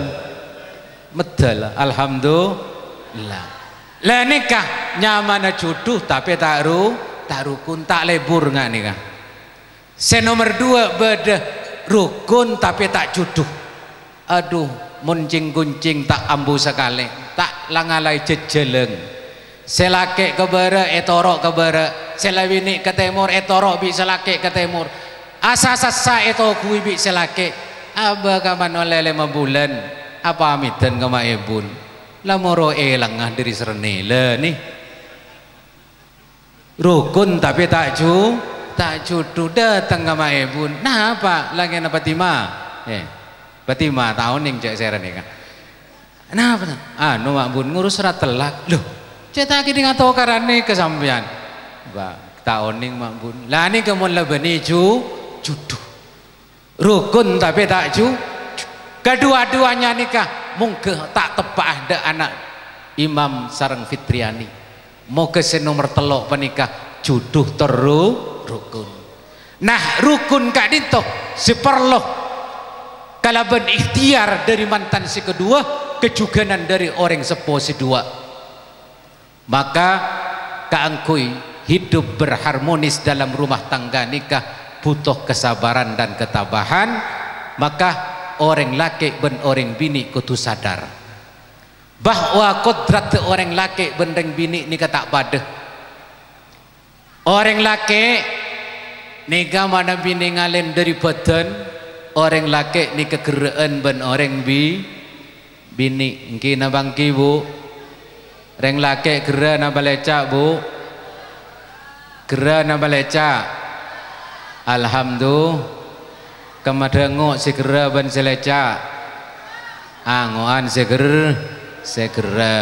alhamdulillah lah nikah nyamana juduh tapi tak rukun tak lebur nggak nikah nomor 2 beda rukun tapi tak juduh aduh muncing guncing tak ambu sekali tak langalai jejeleng selake ke bara etorok ke bara selawini ke timur etorok bi selake ke timur asa-asa eto kui bi selake aba kaman oleh 5 bulan apa amitan ke maibun lamoro langah diri serenela nih rukun tapi tak judu datang ke maibun nah apa lagi na Fatima tahun yang cek seren kan nah apa mak bun ngurus rat telak loh cetak ini ngatau karane kesampian tahun yang mak bun lah ini kemun lebeni juduh rukun tapi tak kedua-duanya nikah mungkin tak tepat ada anak imam sarang fitriani mau ke nomor telok penikah juduh rukun nah rukun kak dinto seperloh kalaban ikhtiar dari mantan si kedua kejuganan dari orang sepo si dua maka keangkui hidup berharmonis dalam rumah tangga nikah butuh kesabaran dan ketabahan maka orang laki dan orang bini kudu sadar bahwa kodrat orang laki bendeng bini nikah tak pada. Orang laki nikah mana bini ngalen dari badan, orang laki nikah geraan ben orang bini. Ngki nabang ki bu, orang laki gera nabal lecak bu, gera nabal lecak. Alhamdulillah. Kemadengok segera ben selecak, angoan segera.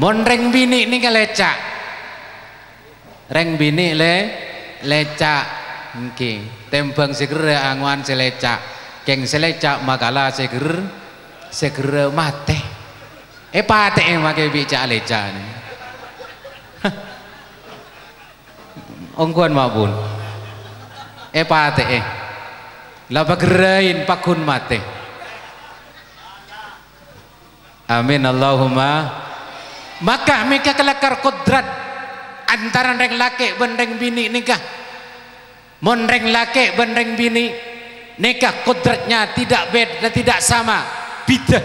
Mon reng bini ni kelecak, reng bini lecak, okay. Tembang segera angoan selecak, keng selecak makalah segera mate. Pate makai bicara lecak ni. Ongkuan mabun. Pate lapa gerain pakun mate. Amin Allahumma. Maka mereka kelakar kodrat antara reng laki ben reng bini nikah. Mon reng laki ben reng bini nikah kodratnya tidak beda, tidak sama, beda.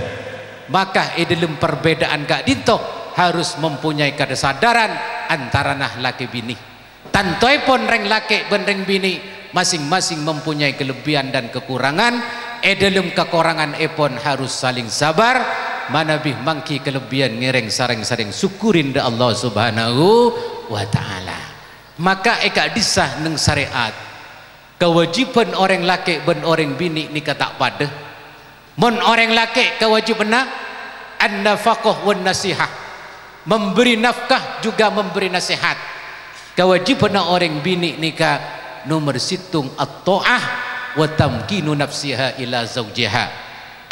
Maka dalam perbedaan kak dinto harus mempunyai kesadaran antara nah laki bini. Tantoi pun reng laki ben reng bini masing-masing mempunyai kelebihan dan kekurangan. Dalam kekurangan pun harus saling sabar. Manabih mangki kelebihan ngereng sareng-sareng syukurin da Allah subhanahu wa ta'ala. Maka eka disah neng syariat kewajiban orang laki ben orang bini nikah tak pada. Mon orang laki kewajiban an-nafaqah wan nasihah, memberi nafkah juga memberi nasihat. Kewajiban orang bini nikah nomor situng at-ta'ah wa tamkinu nafsiha ila zawjiha.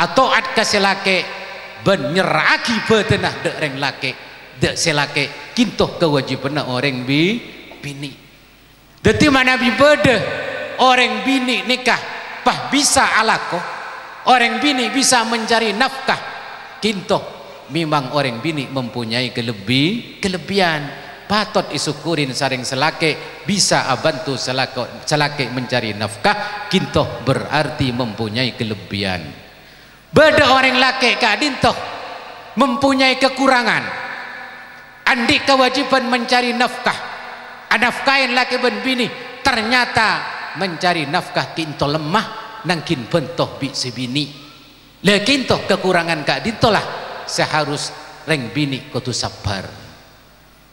At-ta'at ka selake ben nyeraki betenah dek reng laki dek selake kintoh kewajiban orang bini. Deti mana bi bede orang bini nikah pah bisa alako, orang bini bisa mencari nafkah, kintoh memang orang bini mempunyai kelebihan. Patut isyukurin saring selake bisa bantu selake mencari nafkah, kintoh berarti mempunyai kelebihan. Beda orang laki kak dintoh mempunyai kekurangan. Andi kewajiban mencari nafkah, nafkahin laki ben bini ternyata mencari nafkah kintoh lemah nangkin bentoh bi sebini. Kintoh kekurangan kak dintoh lah seharus reng bini kudu sabar.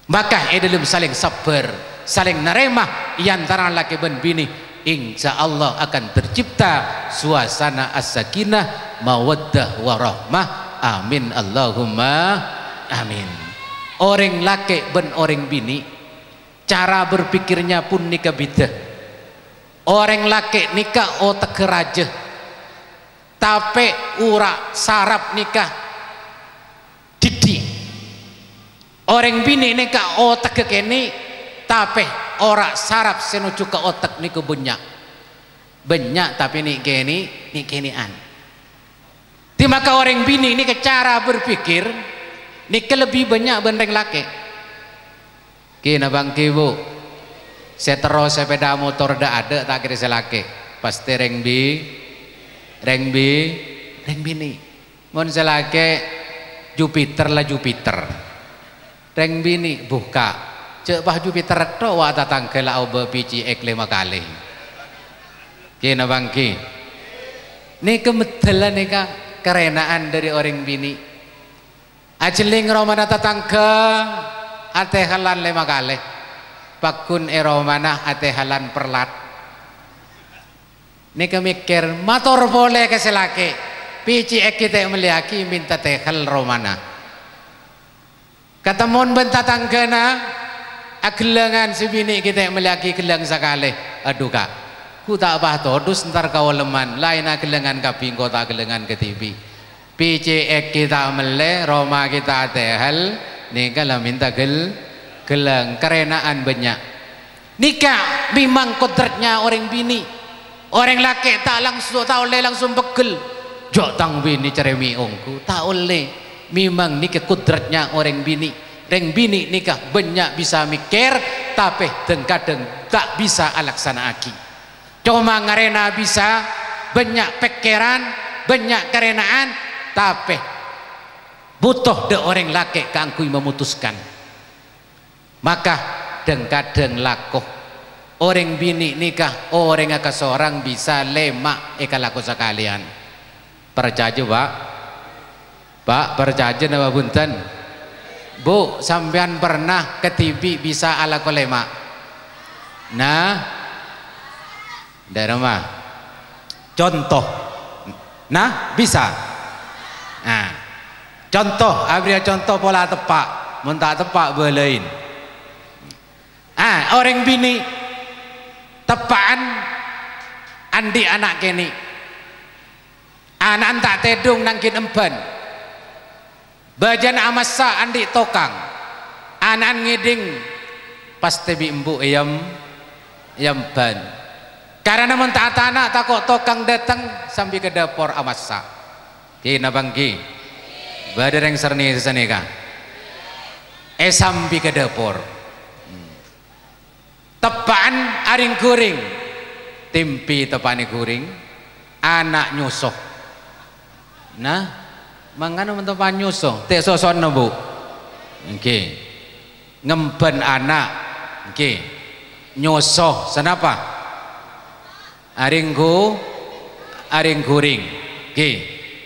Maka dalam saling sabar, saling nerima antara laki dan bini, insya Allah akan tercipta suasana as-sakinah, mawaddah warahmah. Amin Allahumma amin. Orang laki dan orang bini cara berpikirnya pun nikah beda. Orang laki nikah otak keraja, tapi ura sarap nikah didi. Orang bini nikah otak kekini tapi ora sarap senuju ke otak niku banyak tapi nih kenian. Di maka orang bini ini cara berpikir nih lebih banyak bandeng laki. Kina bang kibu, setero sepeda motor dah ada tak kira selaki pasti reng bini. Mon selaki Jupiter lah Jupiter. Reng bini buka cek bah Jupiter to wa tatang kela obe pici ek 5 kali. Kina bangki. Ni kemetelan ni ka kerenaan dari orang bini. Ajeling romana tatang ke ate halan 5 kali. Pakun romana ate halan perlat. Ni kemikir motor boleh ke selaki. Pici ek kita meliaki minta tehal romana. Kata mon bentatang kena agelangan si bini kita melaki gelang sekali. Aduh kak, ku tak bah todus ntar kau leman lain agelangan kaping kota agelangan ke TV. PCX kita mele Roma kita tehal nikah lah minta gelang kerenaan banyak. Nikah memang kodratnya orang bini, orang laki tak oleh langsung pegel. Jok tang bini ceremi ongku tak oleh. Memang nikah kodratnya orang bini. Reng bini nikah banyak bisa mikir tapi kadang tak bisa alaksana aki. Cuma ngarena bisa banyak pikiran, banyak kerenaan tapi butuh de orang laki kangkui memutuskan. Maka kadang lakoh orang bini nikah orang aka seorang bisa lemak eka laku sekalian. Percaya Pak percaya nama bunten Bu, sampean pernah ke TV bisa ala kolema? Nah, dari rumah. Contoh, nah bisa. Nah, contoh, abria contoh pola tepak, muntah tepak belain. Orang bini tepaan andi anak kini, anak tak tedung nangkin emban. Bajan amasa andi tokang anan ngiding pasti bi embu yam ban karena mentah anak takut tokang datang sambil ke dapur amasa ki nabangki badar yang serni sesani kah sambil ke dapur tepaan aring kuring timpi tepani kuring anak nyusuh nah mangano mentopan nyusuh tek soson Bu nggih ngemben anak nggih nyusuh senapa aring guring nggih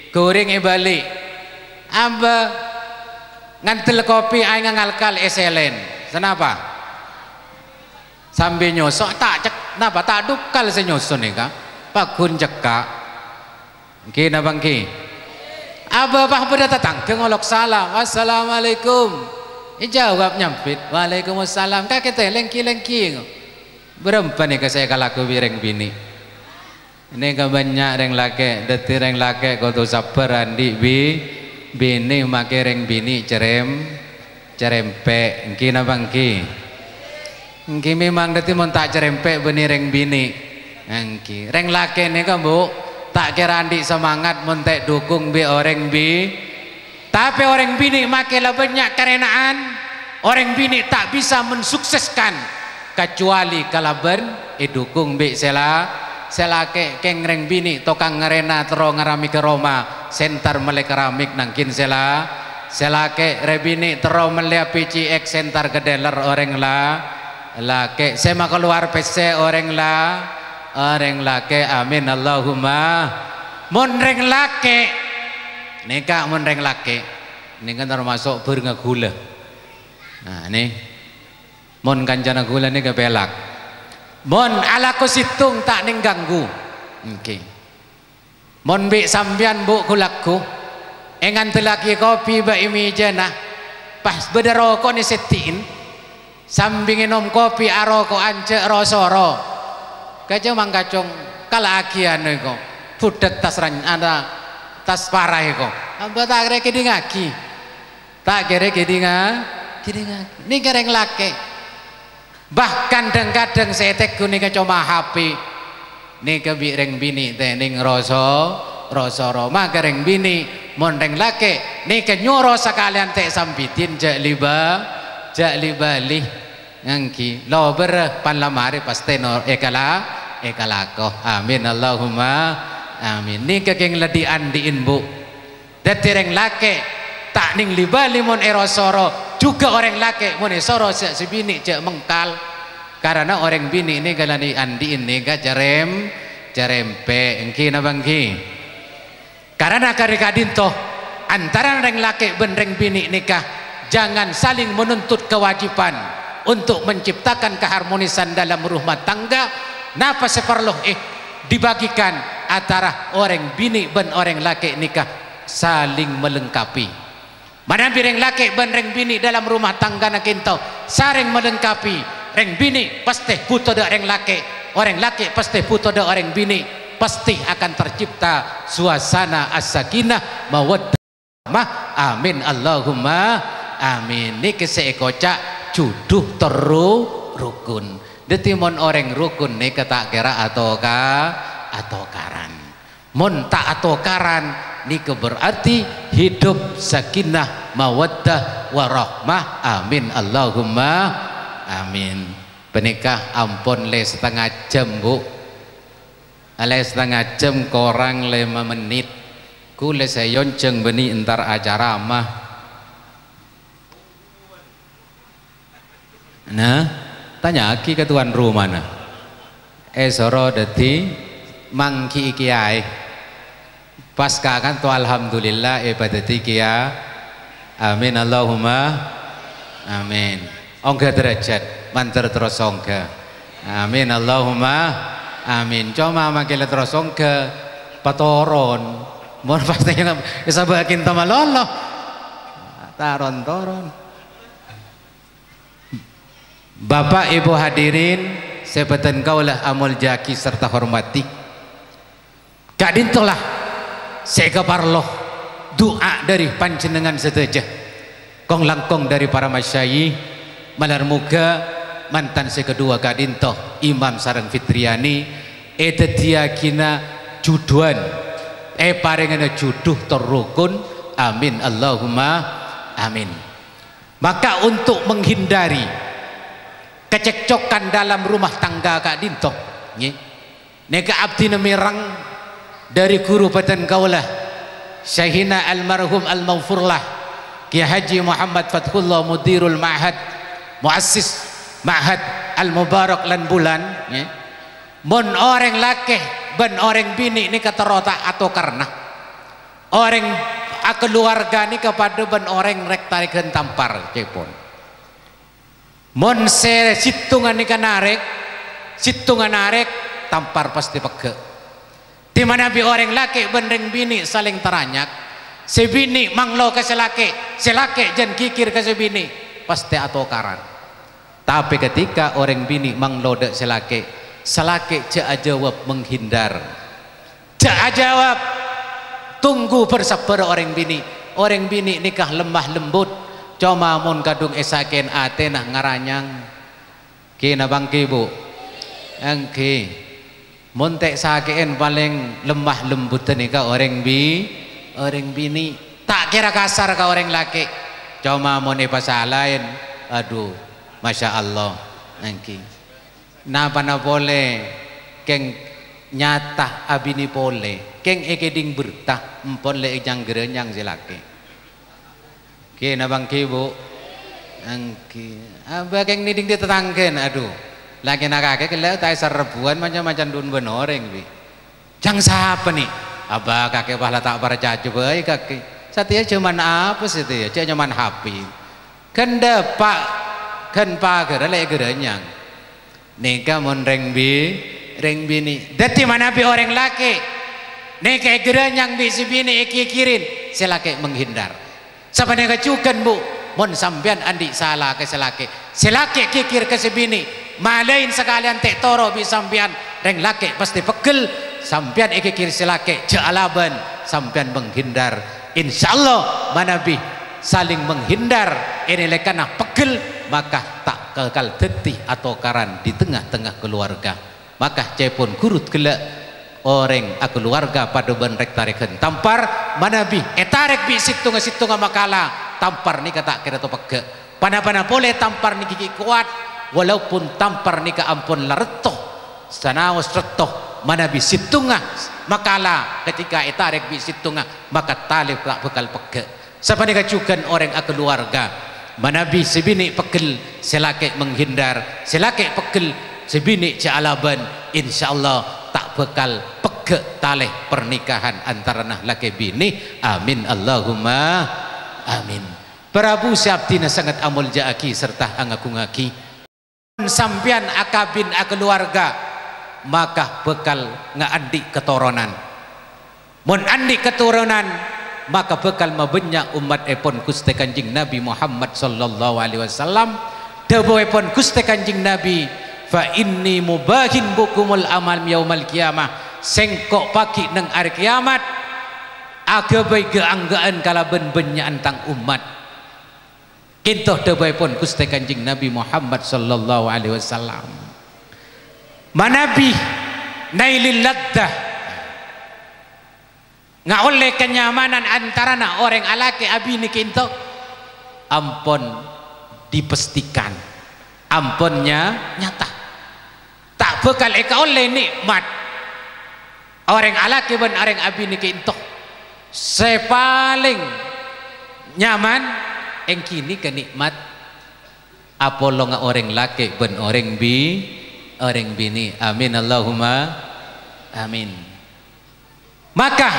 guring balik amba ngantel kopi aing ngalkal eselen senapa sambil nyusuh tak cek napa tak dukal senyusuh nih Kak Pak Gun cekak nggih napa nggih Abah pada datang ke ngolok salam wassalamualaikum jawab nyampit waalaikumsalam kakek teh lengki berapa nih ke saya kalaku bireng bini ini banyak reng laki deti reng laki kau tu sabar andi bini make reng bini cerempek engki napa engki memang deti mon tak cerempek beni reng bini engki reng laki nih kan Bu tak kira andi semangat montek dukung bi orang tapi orang bini makelah banyak kerenaan orang bini tak bisa mensukseskan kecuali kalaban dukung bi selake kengreng bini tokang ngerena tero ngerami ke Roma sentar melek keramik nangkin selake rebini tero melia PCX sentar ke dealer orang lake sema keluar PC orang orang laki amin Allahumma mon reng laki nikah mon reng laki ini kan termasuk berenga gula nah ini mon kancana gula ini kepelak mon ala ko situng tak ning ganggu okay. Mon bi sambian Bu kulakku engan telaki kopi ba imija nah pas beda rokok ni setiin sambingin om kopi aroko ance rosoro kacang mangkacung kala akian eko budak tas ada tas parah eko amba tak kira kedi ngaki tak kira kedi ngaki ini kereng laki bahkan kadang setek ku nika cuma HP nika bireng bini teh ning rosoro maka reng bini mon reng laki nika nyoro sekalian teh sambitin jak libali ngangki lo pan lamari pasti no ekalako amin Allahumma amin ni kekeng ladi andiin Bu dati reng lake tak ning libali mon erosoro juga orang lake mon esoro si bini cek mengkal karena orang bini ini galani andiin ni ga cerempe engki na bangki karena karikadinto antara reng lake ben reng bini nikah jangan saling menuntut kewajiban untuk menciptakan keharmonisan dalam rumah tangga napa seperlu dibagikan antara orang bini dan orang laki nikah saling melengkapi mana reng laki dan reng bini dalam rumah tangga nakintau saling melengkapi reng bini pasti butuh da reng orang laki pasti butuh da orang bini pasti akan tercipta suasana as-sakinah mawaddah amin Allahumma amin niki seekocak juduh rukun detimon orang rukun nih tak kira atau karan mon tak atau karan nih berarti hidup sakinah mawaddah warahmah amin Allahumma amin penikah ampun le setengah jam Bu le setengah jam korang 5 menit ku le sayon ceng beni entar acara mah Nah, tanya aki ke tuan rumah nah. Soro dadi mangki kiai. Pasca kan tu alhamdulillah badati kia. Amin Allahumma amin. Ongga derajat mantar terus ongga. Amin Allahumma amin. Cuma makile terus ongga patoron. Mon pastinya bisa bakin tamal Allah. Taron-toron. Bapak Ibu hadirin, sebatan kaulah amul jaki serta hormati. Kak dintolah segaparloh doa dari panjenengan sedaja. Kong langkong dari para masyayikh malar muga mantan sekedua Kak dinto Imam Sareng Fitriani edetiakina juduan parengana juduh terrukun. Amin Allahumma amin. Maka untuk menghindari kecekcokan dalam rumah tangga Kak dinto neka abdi nemirang dari guru peten kaulah Syekhina almarhum al-maghfurlah Kiai Haji Muhammad Fathullah Mudirul Ma'had Muassis Ma'had Al-Mubarak lan bulan mon orang laki ben orang bini ni keterota atau karena orang keluarga ni kepada ben orang rek tarikan tampar cepon mon se situngan ni narik situngan narik tampar pasti pege di mana bi orang laki ben reng bini saling teranyak si bini manglo ke selaki jan kikir ke si bini pasti atau karan. Tapi ketika orang bini manglo dek selaki cak jawab menghindar, cak jawab tunggu bersabar orang bini nikah lemah lembut cuma mun kadung esaken ate nah ngaranyang kina bangki bu angki mun tek saken paling lemah lembut nikah orang bini tak kira kasar ka orang laki cuma mun pasalain aduh masya Allah angki napa na boleh keng nyata abini pole keng ekeding bertah empon le ejang gerenyang silake kena bang kibu angki abah keng niding di tetanggen aduh lagi nak kakek kelihatan tay serbuan macam-macam dun benoreng bi jang siapa nih abah kakek pahala tak percaya baik kakek satya cuman apa sih itu ya cuman happy kan dapat kan pagar le gerenyang nikah mon reng bini dati mana bi orang laki nikah geranyang bi si bini kikirin selaki menghindar sebenarnya cukan bu mon sampean andi salah ke selaki kikir ke si bini malain sekalian tek toro bi sampean reng laki pasti pegel sampean kikir selaki jalaban sampean menghindar insyaallah mana bi saling menghindar ini lekana pegel maka tak kekal tetih atau karan di tengah-tengah keluarga maka cepon kurut gelak orang keluarga pada benrek tarikan tampar manabi tarik bi situnga makala tampar ni kata kira to pege pana-pana boleh tampar ni gigi kuat walaupun tampar ni ka ampun laretoh sanawas retoh manabi situnga makala ketika tarik bi situnga maka talib tak bekal pege sampai kacukan orang keluarga manabi sebini pegel selaki menghindar selaki pegel sebini jalaban insyaallah tak bekal pege taleh pernikahan antara nah laki bini amin Allahumma amin. Prabu Syabdina sangat amul jaaki serta angakungaki sampian akabin keluarga maka bekal ngaandi keturunan mun andi keturunan maka bekal mabenyak umat epon Gusti Kanjeng Nabi Muhammad sallallahu alaihi wasallam dewe epon Gusti Kanjeng Nabi fa inni mubahin bukumul amal yaumal kiamah sengkok pagi neng hari kiamat agabai geanggaan kalaben benya antang umat kintoh dewe epon Gusti Kanjeng Nabi Muhammad sallallahu alaihi wasallam manabi nailil laddah nggak oleh kenyamanan antara orang alaki abini kinto ampun dipastikan ampunnya nyata tak bekal eka oleh nikmat orang alaki ben orang abini kinto sepaling nyaman engkini kenikmat apollo nga orang laki ben orang bini. Amin Allahumma amin. Maka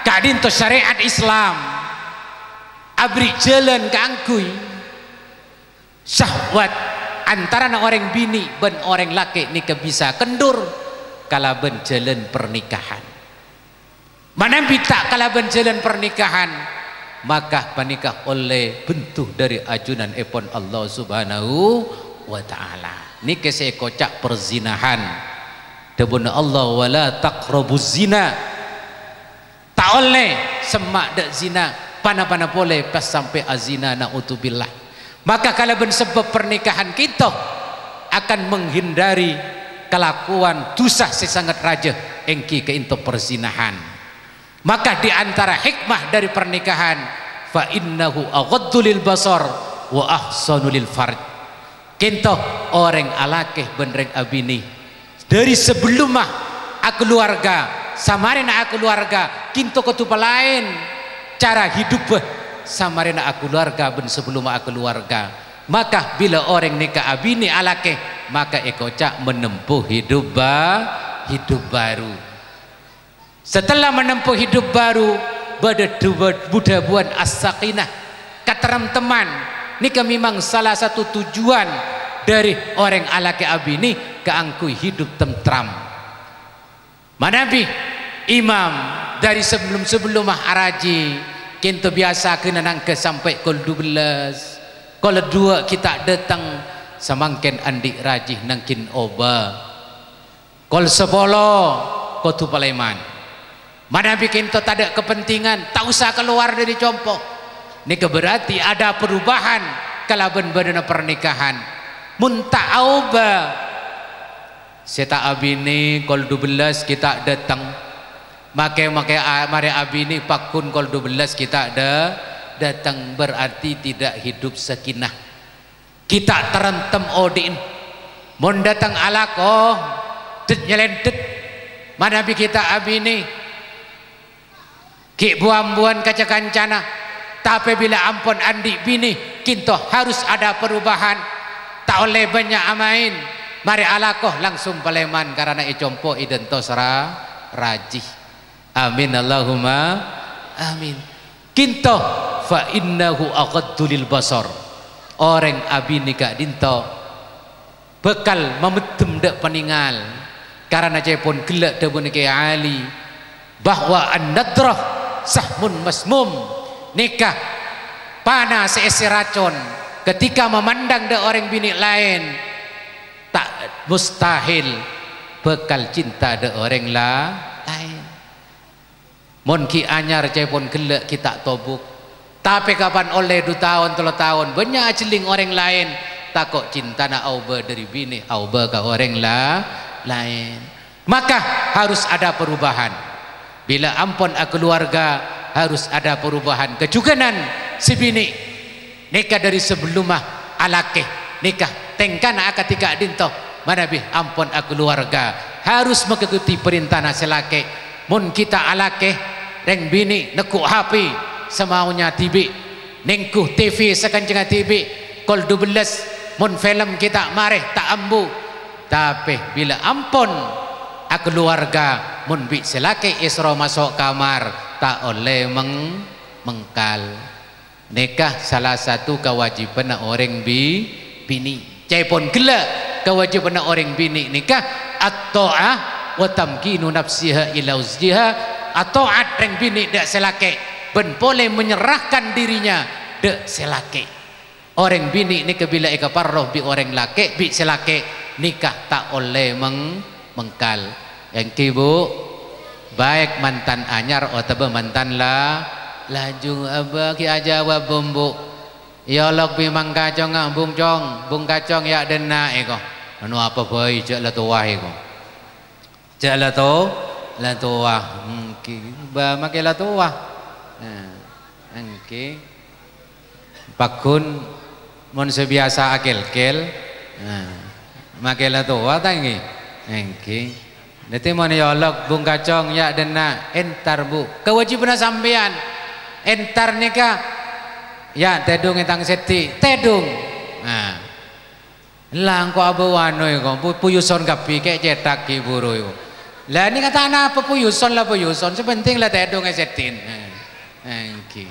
kadinto syariat Islam abri jalan keangkui syahwat antara orang bini ben orang laki nikah bisa kendur kalaban jalan pernikahan. Mana tak kalaban jalan pernikahan maka panikah oleh bentuk dari ajunan epon Allah Subhanahu wa ta'ala. Ini kesek kocak perzinahan debun Allah wala taqrabuz zina, tak oleh semak dak zina pana-pana boleh pas sampai azina na'udzubillah. Maka kalau sebab pernikahan kita akan menghindari kelakuan dosa sesangat raja engki keinto perzinahan. Maka di antara hikmah dari pernikahan fa innahu aghaddu lil basar wa ahsanu lil farj. Kinto orang alakeh benreng abini dari sebelum keluarga samarina keluarga kinto ketupa lain cara hidup samarina keluarga ben sebelum keluarga. Maka bila orang nikah abini alakeh maka ekocak menempuh hidup baru. Setelah menempuh hidup baru buda buan as-sakinah keteram-teman nikah memang salah satu tujuan dari orang alaki abini keangkui hidup tentram. Manabi imam dari sebelum araji kinto biasa kena nangke sampai kol 12 kol 2 kita datang samangken andik rajih nangkin oba kol 10 kotu Palembang. Mana bikin to tak ada kepentingan, tak usah keluar dari compok. Ini berarti ada perubahan kalaban badana pernikahan. Munta auba. Seta abini kol 12 kita datang. Mari abini pakun kol 12 kita datang berarti tidak hidup sakinah. Kita terentem odin. Mon datang alako, nyelentet. Mana bi kita abini ki buan-buan kaca kancana, tapi bila ampun andi bini kinto harus ada perubahan, tak oleh banyak amain. Mari alakoh langsung Paleman karena icompo idento sera rajih. Amin Allahumma amin. Kinto fa innahu aghaddu lil basar. Orang abini kak dinto bekal memedem dak peningal karena cepon gelak debun ke ali bahwa an-nadrah sahmun masmum, nikah panah seisi racun. Ketika memandang de orang bini lain tak mustahil bekal cinta de orang lain. Mon ki anyar cepon gelek kita tobuk, tapi kapan oleh 2 tahun 3 tahun banyak celing orang lain takut cinta na auba dari bini auba ke orang lain. Maka harus ada perubahan. Bila ampun keluarga harus ada perubahan kejuganan si bini nikah dari sebelum alake nikah tengkana ketika dinto mana bih ampun keluarga harus mengikuti perintah naselake. Mun kita alake reng bini nekuk HP semaunya tibi nengkuh TV sekenceng TV kol 12 mun film kita mareh tak ambu. Tapi bila ampun keluarga mun bi selake isra masuk kamar tak oleh mengkal. Nikah salah satu kewajiban orang bini. Cepon gela kewajiban orang bini nikah at-ta'ah wa tamkinu nafsiha ila uzdiha. At-ta'at reng bini dak selake ben boleh menyerahkan dirinya dak selake. Orang bini nikah bila eka parroh bi orang lake bi selake nikah tak oleh mengkal. Yang ibu baik mantan anyar atau mantan laju abah ki aja wa bumbu ya lok bi mang kacong bung kacong ya dena eko anu apa bae jak la tuah eko jak la tuah ki ba make la tuah angke pakun mon sebiasa akel-kel make la tuah tangi angke. Nanti mana ya Allah bung kacong ya dena entar bu kewajiban sampean entar nikah ya tedung entang seti tedung Lah engko abawano iku puyuson kapi kek cetak ki buru iku. Lah ini kata anak apa puyuson lah puyuson, sepenting lah tedong esetin. Iki.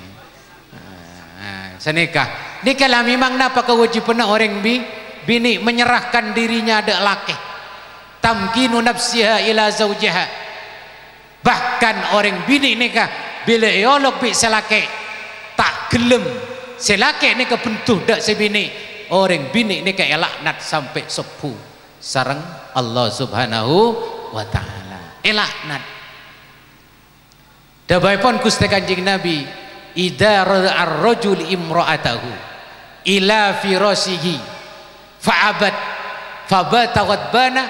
Senikah. Nikah lah memang napa kewajiban orang bini menyerahkan dirinya ada laki. Tamkinu nafsiha ila zaujiha. Bahkan orang bini nikah bila iolog bi selake tak gelem selake nikah bentuh dak sebini orang bini nikah laknat sampai sepuh sareng Allah Subhanahu wa ta'ala laknat. Dabaipun Gusti Kanjeng Nabi idza ar-rajul imra'atahu ila firasihi fa'abat fabata ghadbana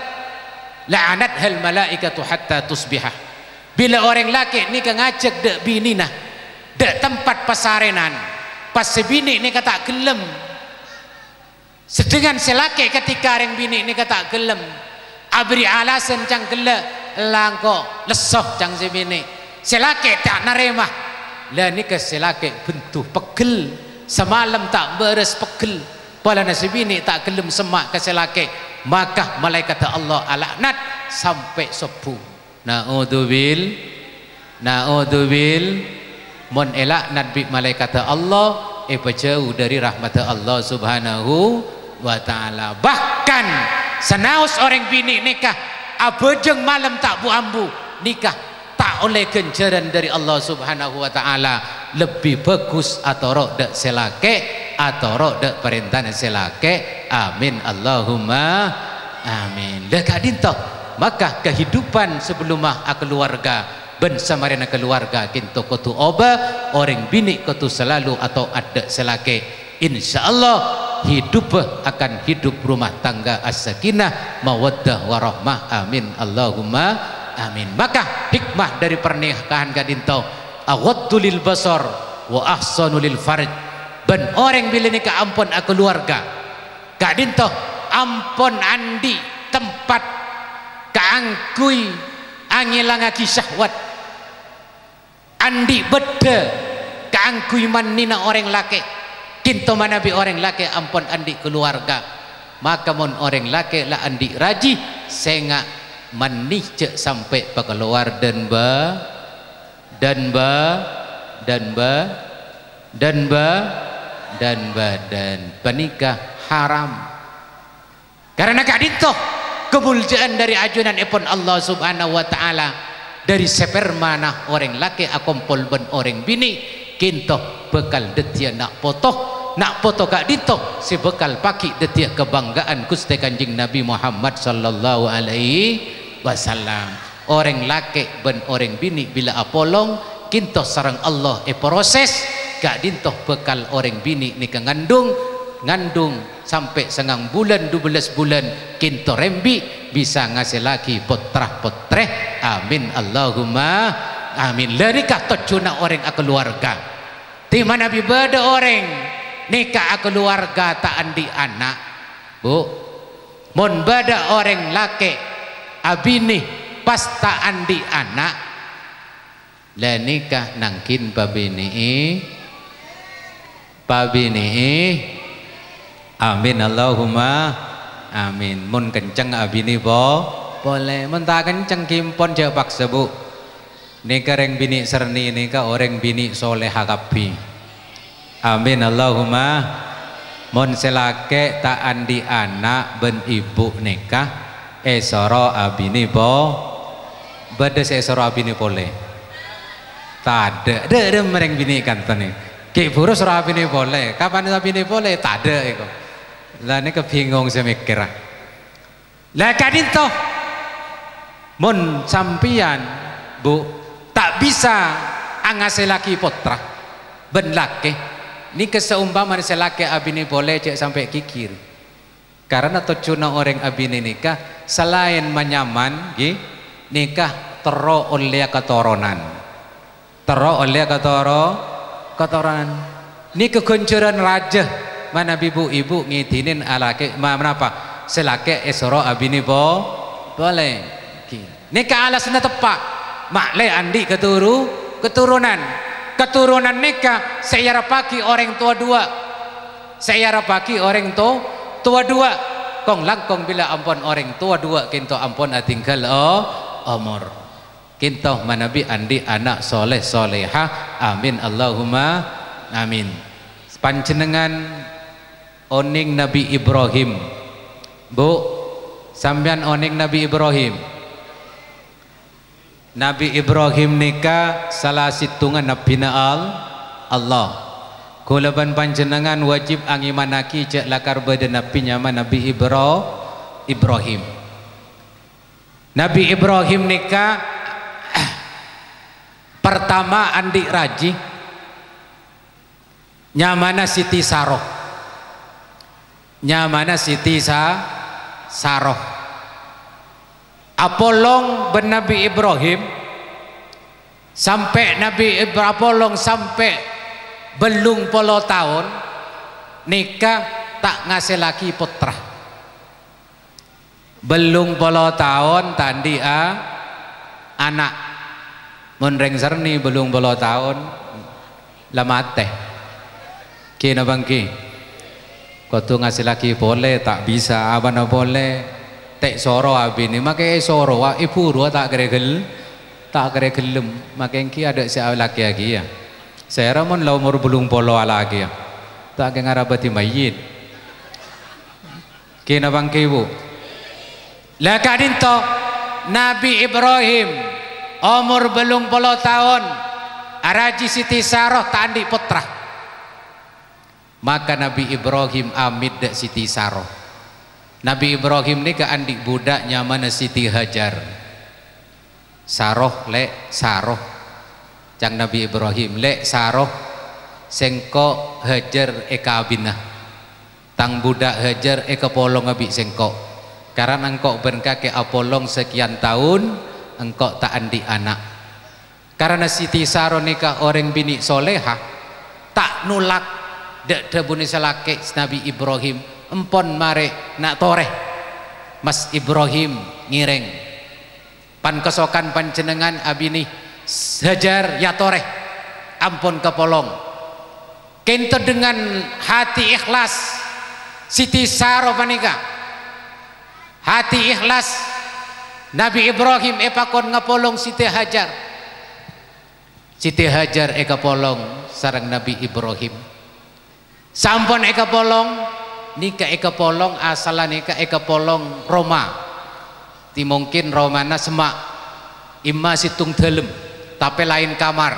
la'anatha al-malaikatu hatta tusbihah. Bila orang laki ni ngajak dek bini nah dek tempat pasarenan pas sebini ni kata gelem sedangkan selaki ketika orang bini ni kata gelem abri alasan cang gele langko lesoh cang sebini selaki tak narema lah ni ke selaki bentuh pegel semalam tak beres pegel pala nasibini tak gelem semak ke selaki maka malaikat Allah alaknat sampai sepuh. Na'udzubil mon elak nadbi malaikat Allah jauh dari rahmat Allah Subhanahu wa ta'ala. Bahkan senaus orang bini nikah abejeng malam tak bu ambu nikah tak oleh genjaran dari Allah Subhanahu wa ta'ala lebih bagus atau rok dek selake atau rok dek perintah selake. Amin Allahumma amin. Dekat dinto maka kehidupan sebelum keluarga ben samarena keluarga kinto kotu oba orang bini kotu selalu atau ada selake insyaallah hidup akan hidup rumah tangga as-sakinah mawaddah warahmah. Amin Allahumma amin. Maka hikmah dari pernikahan kadinto aghaddu lil basar wa ahsanu lil farj. Ben orang bila nikah ampun keluarga kadinto ampun andi tempat kaangkui angilangaki syahwat andi beda kaangkui manina orang laki kinto manabi orang laki ampun andi keluarga maka mon orang laki lah andi raji sehingga manih cek sampai keluar dan penikah haram karena kadito kemuliaan dari ajunan ipun Allah Subhanahu wa ta'ala dari sperma nah orang laki akompol ben orang bini kinto bekal detia nak foto kak dito si bekal paki detia kebanggaan Gusti Kanjeng Nabi Muhammad sallallahu alaihi wasallam. Orang laki ben orang bini bila apolong kinto sarang Allah proses kak dito bekal orang bini ni ngandung sampai sengang bulan 12 bulan kinto rembi bisa ngasih lagi potrah-potreh. Amin Allahumma amin. Lerikah tocuna orang keluarga di mana bibada orang nikah keluarga tak andi anak bu mon bada orang laki abini pas tak andi anak lah nikah nangkin babini amin Allahumma amin. Mun kenceng abini boleh mun tak kenceng kimpon jauh paksa bu nikah orang bini serni nikah orang bini soleh hakapi. Amin Allahumma. Mun selake tak andi anak ben ibu nikah esoro abini bedes esoro abini boleh tak ada mereng bini kantone ki burus ora abini boleh kapan abini boleh tak ada iku. Lah ini kebingung saya mikir lah kadinto mun sampian bu tak bisa angase laki potra ben laki ini keseumpama selaki abini boleh cek sampai kikir karena tocuna orang abini nikah selain menyaman nikah tero oleh ketoronan ini kegoncoran raja mana ibu-ibu ngitinin alake menapa selake esoro abini boleh nikah alasnya tepak makle andi keturunan nikah saya pagi orang tua dua kong langkong bila ampun orang tua dua kinto ampun atinggal umur kinto manabi andi anak soleh soleha amin Allahumma amin. Panjenengan oning Nabi Ibrahim bu sampean oning Nabi Ibrahim. Nabi Ibrahim nikah salah situngan nabina Allah. Kulaban panjenengan wajib angimanaki cek lakar beda nabi nyaman Nabi Ibrahim. Nabi Ibrahim nikah pertama andi raji nyamana Siti Saroh. Nyamana Siti Saroh. Apolong ben Nabi Ibrahim sampai Nabi Apolong sampai belum puluh tahun nikah tak ngasih lagi putra. Belum puluh tahun tandi anak menreng serni belum puluh tahun lamate kina bangki kau tu ngasih lagi boleh tak bisa apa na boleh tek soro abini makai soro wa ibu ruah tak keregel makai ki ada si laki lagi ya saya ramon lau umur belum polo lagi ya tak ngarabati mayit kina bangki ibu lah kadinto Nabi Ibrahim umur belum polo tahun araji Siti Saroh tandi putra maka Nabi Ibrahim amit dek Siti Saroh. Nabi Ibrahim ni ke andik budak nyaman Siti Hajar. Saroh lek Saroh. Jang Nabi Ibrahim lek Saroh sengko Hajar eka abinah. Tang budak Hajar eka polong abik sengko. Karena engkau berkake apolong sekian tahun engkau tak andik anak. Karena Siti Saroh nikah orang bini soleha tak nulak dek debuni selake Nabi Ibrahim. Empon mare nak toreh Mas Ibrahim ngireng pan kesokan panjenengan abini Hajar ya toreh ampun kepolong kento dengan hati ikhlas Siti Saroh panika hati ikhlas Nabi Ibrahim epakon ngapolong Siti Hajar eka polong sarang Nabi Ibrahim sampun eka polong nikah eka polong asalan nikah eka polong Roma ti mungkin Romana semak imma situng dalam tapi lain kamar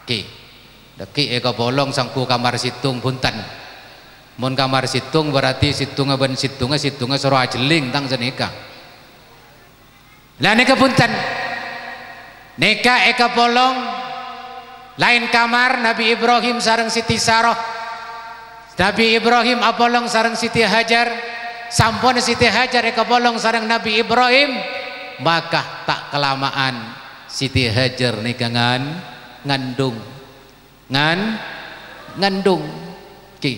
ki deki eka polong sangku kamar situng buntan mun kamar situng berarti situnga ben situnga soro ajeling tang senika lah nikah buntan nikah eka polong lain kamar Nabi Ibrahim sareng Siti Saroh. Nabi Ibrahim apolong sareng Siti Hajar sampun Siti Hajar eka polong sareng Nabi Ibrahim maka tak kelamaan Siti Hajar nikah ngandung ki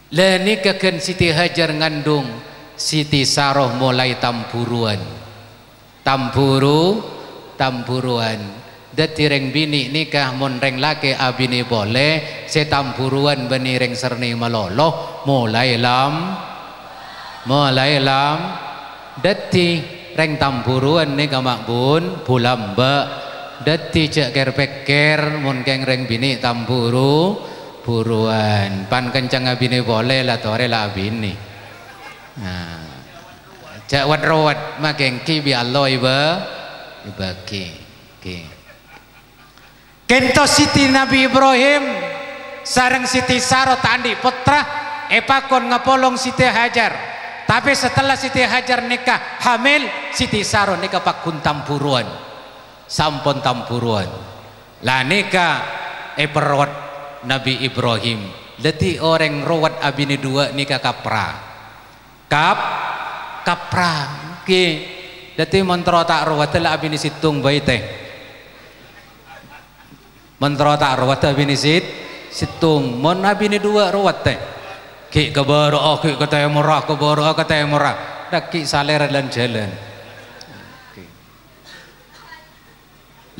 le nikahkeun Siti Hajar ngandung Siti Saroh mulai tamburuan dadi reng bini nikah mun reng laki abini boleh setamburuan beni reng serni maloloh mulai lam dadi reng tamburuan nikah makbun bulamba dadi cek ker mun keng reng bini buruan pan kencang abini boleh lah tore lah abini nah cek wadrawat makengki bi Allah ibaki kento Siti Nabi Ibrahim sareng Siti Saroh tandi putra epakon ngapolong Siti Hajar tapi setelah Siti Hajar nikah hamil Siti Saroh nikah pakun tampuruan sampun tampuruan lah nikah perwat Nabi Ibrahim leti orang rawat abini dua nikah kapra ki leti mentro tak rawat lah abini situng bayi teh mentro tak rawat abini situng mon abini dua rawat teh ki kabaro ki kata murah dak ki salera lan jalan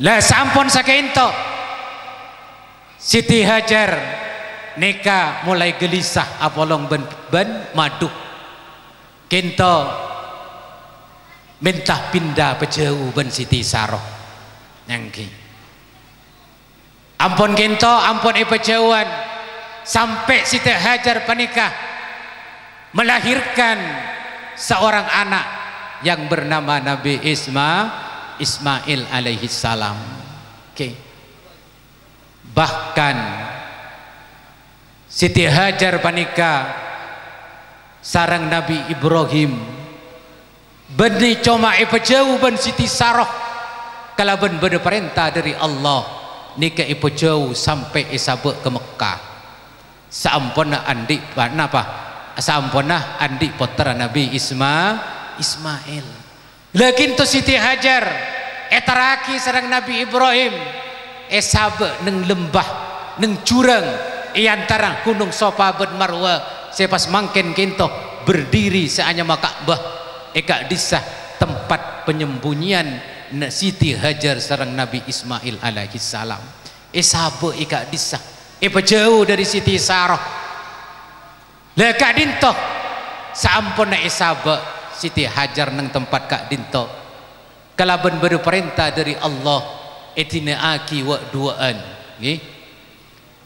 lah sampun sakento Siti Hajar nikah mulai gelisah apolong ben madu Kinto minta pindah pejauh ben Siti Saroh nyangki. Ampun kinto, ampun pejauhan sampai Siti Hajar panikah melahirkan seorang anak yang bernama Nabi Ismail alaihi salam. Okay. Bahkan Siti Hajar panika sarang Nabi Ibrahim benih coma ipejauh ben Siti Saroh kalaban beda perintah dari Allah nikah ipejauh sampai isabe ke Mekah. Saampuna andi napa? Saampuna andi putra Nabi Ismail. Lakin tu Siti Hajar etaraki sarang Nabi Ibrahim esabe neng lembah neng jurang iantara gunung Safa ben Marwa sepas mangken kinto berdiri seanya Ka'bah eka disah tempat penyembunyian Siti Hajar sarang Nabi Ismail alaihi salam. Esabe eka disah jauh dari Siti Saroh. Leka dinto saampun esabe Siti Hajar nang tempat Kak dinto kalaban berperintah dari Allah etina aki wa duaan nggih.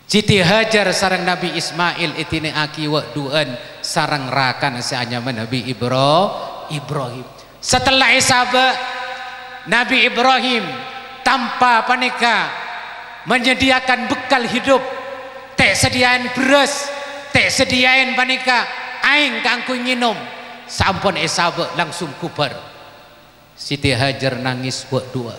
Siti Hajar sarang Nabi Ismail etine aki wa duan sarang rakan seanya Nabi Ibrahim. Setelah isaba Nabi Ibrahim tanpa panika menyediakan bekal hidup, tak sediain beras, tak sediain panika aing kanggo nginum. Sampun isaba langsung kubar. Siti Hajar nangis wa dua.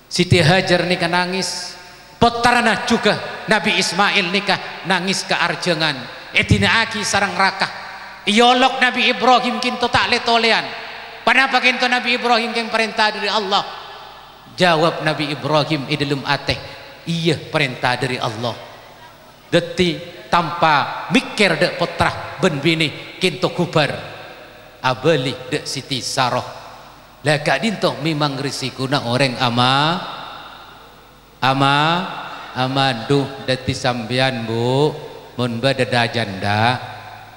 Siti Hajar nikah nangis. Putrana juga Nabi Ismail nikah nangis ke arjengan etina aki sarang rakah iolok Nabi Ibrahim kinto tak letolean. Panapa kinto Nabi Ibrahim yang perintah dari Allah? Jawab Nabi Ibrahim idilum ateh iya perintah dari Allah. Deti tanpa mikir dek putra ben bini kinto kubar abeli dek Siti Saroh. Lah kak dinto memang risikuna orang amaduh dati sambian bu mun badada janda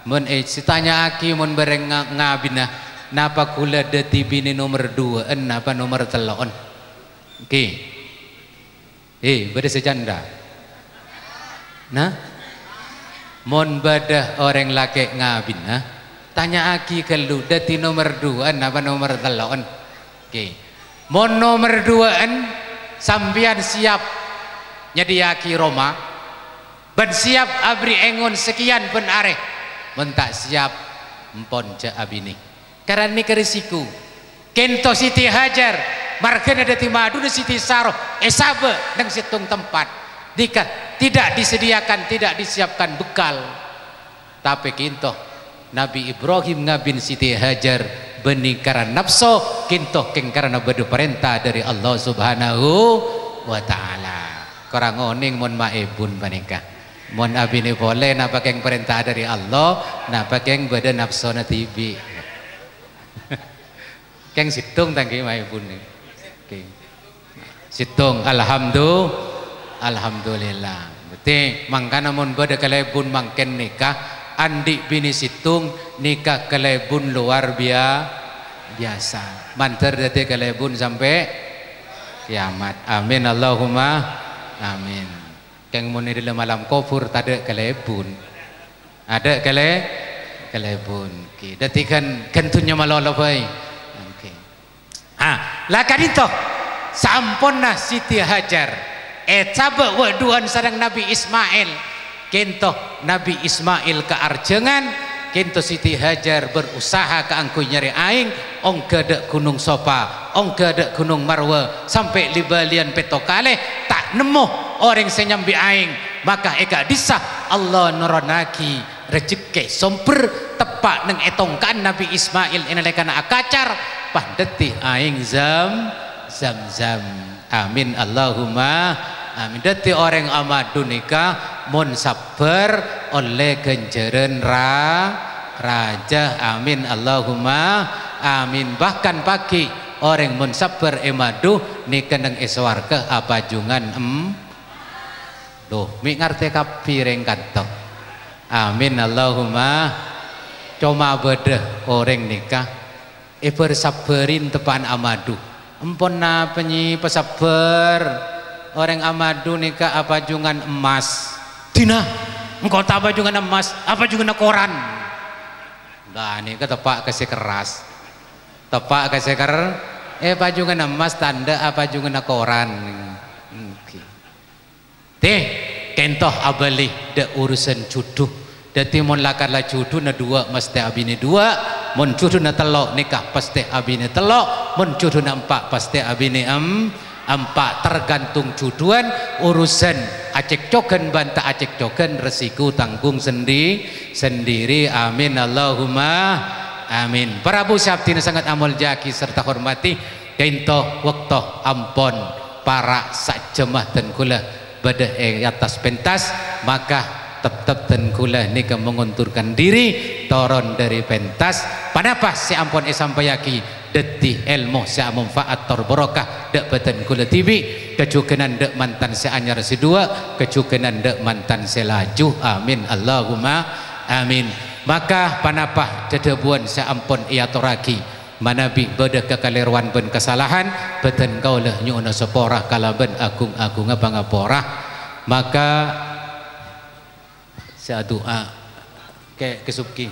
mun sitanya aki mun bareng ngabina napa kula dati bini nomor 2 napa nomor 3 oke bada sejanda nah mun bada orang laki ngabina tanya aki kalau dati nomor 2 napa nomor 3 oke mun nomor 2 sambian siap nyediaki Roma ben siap abri engon sekian ben areh men tak siap empon ja abini karena ini kerisiko kento Siti Hajar margana dati madu de Siti Saroh esabe nang situng tempat dika tidak disediakan tidak disiapkan bekal tapi kinto Nabi Ibrahim ngabin Siti Hajar benih karena nafsu kinto keng karena bedu perintah dari Allah Subhanahu wa ta'ala. Korang oning mon maebun panika mon abini boleh napa keng perintah dari Allah napa keng bedu nafsu na tibi keng situng tangki maebun okay. Situng alhamdulillah berarti mangkana mon bedu kalebun mangken nikah andi bini situng nikah kelebun luar biasa manter dati kelebun sampai kiamat amin Allahumma amin keng muni di malam kufur tade kelebun ada kelebun ki dati kan kentunya malolo bae oke lah kadito samponna Siti Hajar cabe waduan sareng Nabi Ismail kento Nabi Ismail ke arjengan kento Siti Hajar berusaha ke angku nyari aing ong kedek gunung Safa ong kedek gunung Marwa sampai libalian petokale tak nemu orang senyambi aing maka eka disah Allah nuronaki rezeki somper tepak neng etongkan Nabi Ismail inalekana akacar pandeti aing zam amin Allahumma amin dati orang amadu nikah mun sabar oleh genjeren raja amin Allahumma amin bahkan pagi orang mun sabar emadu nikah nang eswarga apa jungan doh mi ngarti kapireng kanto amin Allahumma cuma beda orang nikah bersabarin tepan amadu empon na penyi pesabar orang amadu nikah apa jungan emas dina engkau tak apa jungan emas apa jungan koran nah ini ketepak kasih keras tepak kasih keras apa jungan emas tanda apa jungan koran teh kentoh abali de urusan jodoh dadi mun lakarlah jodoh na dua mesti abine dua mun jodoh na telok nikah pasti abine telok mun jodoh na empat pasti abine empat tergantung jodohan urusan acek cogen bantah acek cogen resiko tanggung sendiri amin Allahumma amin. Para bu sabdina sangat amal jaki serta hormati kentoh waktu ampon para sak jemah dan kula pada atas pentas maka tetap dan kula nika mengunturkan diri toron dari pentas panapa si ampun sampayaki deti ilmu si manfaat tor barokah dak batan kula tibi kecukenan dak mantan si anyar si dua kecukenan dak mantan si laju amin Allahumma amin. Maka panapa dedebuan si ampun ia toraki manabi beda kekaliruan ben kesalahan beten kaulah nyuna seporah kalaban agung-agung pangaporah maka saya doa ke kesubki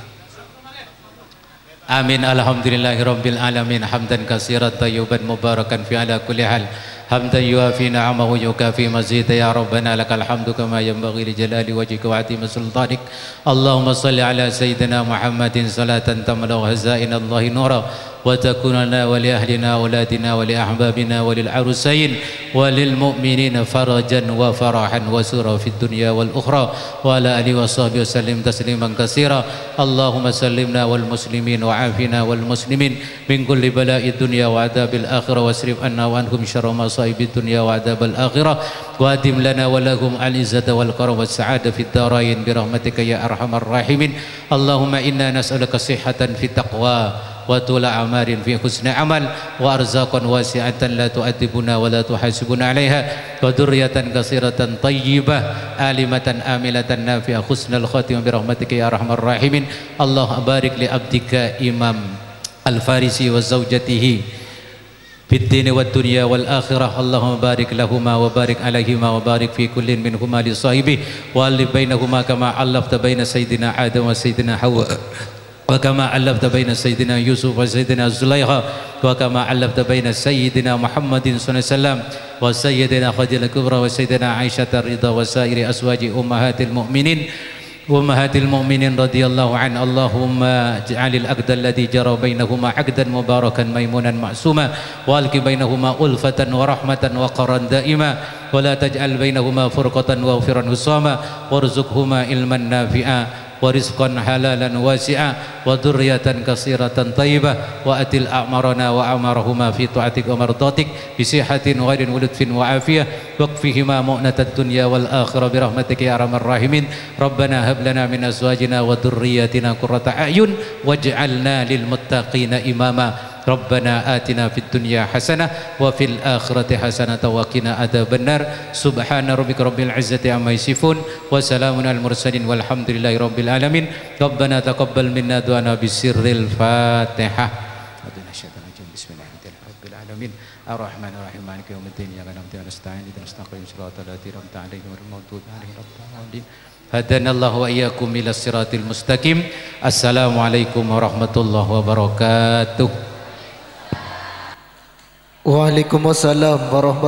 amin alhamdulillahirabbil alamin hamdan katsiran tayyiban mubarakan fi ala kulli hal hamdan yuafi ni'amahu yukafi mazida ya rabbana lakal hamdu kama yanbaghi li jalali wajhika wa 'azimi sultanik Allahumma shalli ala sayyidina Muhammadin salatan tamla hazain Allahi nura wa takuna lana wa li ahlina auladina wa li ahbabina wa lil arusain wa lil mu'minina farajan wa farahan wa sura fid dunya wal ukhra wa ala alihi wa sahbihi wasallim tasliman katsira Allahumma sallimna wal muslimin wa afina wal muslimin min kulli bala'id dunya wa adabil akhirah wasrif anna wa anhum syarra مصائب الدنيا وعذاب الآخرة وأدم لنا ولهم العزة والكرم والسعادة في الدارين برحمتك يا أرحم الراحمين اللهم إنا نسألك صحة في التقوى وطول أعمار في حسن عمل وأرزاقا واسعة لا تؤدبنا ولا تحاسبنا عليها وذرية كثيرة طيبة عالمة آملة نافعة حسن الخاتمة برحمتك يا أرحم الراحمين الله بارك لعبدك إمام الفارسي وزوجته في الدين والدنيا والآخرة اللهم بارك لهما وبارك عليهما وبارك في كل منهما لصاحبه وألف بينهما كما ألفت بين سيدنا آدم وسيدنا حواء وكما ألفت بين سيدنا يوسف وسيدنا زليخا وكما ألفت بين سيدنا محمد صلى الله عليه وسلم وسيدنا خديجة الكبرى وسيدنا عائشة الرضا وسائر أزواج أمهات المؤمنين رضي الله عنه اللهم اجعل العقد الذي جرى بينهما عقدا مباركا ميمونا معصوما والق بينهما ألفة ورحمة وقرا دائما ولا تجعل بينهما فرقة وغفرا حساما وارزقهما علما نافعا ورزقا حلالا واسعا وذرية كثيرة طيبة وأتل أعمارنا وأعمارهما في طاعتك ومرضاتك بصحة غير ولطف وعافية واكفهما مؤنة الدنيا والآخرة برحمتك يا أرحم الراحمين ربنا هب لنا من أزواجنا وذرياتنا قرة أعين واجعلنا للمتقين إماما ربنا آتنا في الدنيا حسنة وفي الآخرة حسنة وقنا عذاب النار سبحان ربك رب العزة عما يصفون وسلام على المرسلين والحمد لله رب العالمين ربنا تقبل منا دعانا بسر الفاتحة بسم الله رب العالمين الرحمن الرحيم مالك يوم الدين إياك نعبد ونستعين اهدنا الصراط الذين أنعمت عليهم غير المغضوب عليهم ولا الضالين هدانا الله وإياكم إلى الصراط المستقيم السلام عليكم ورحمة الله وبركاته. Waalaikumsalam warahmatullahi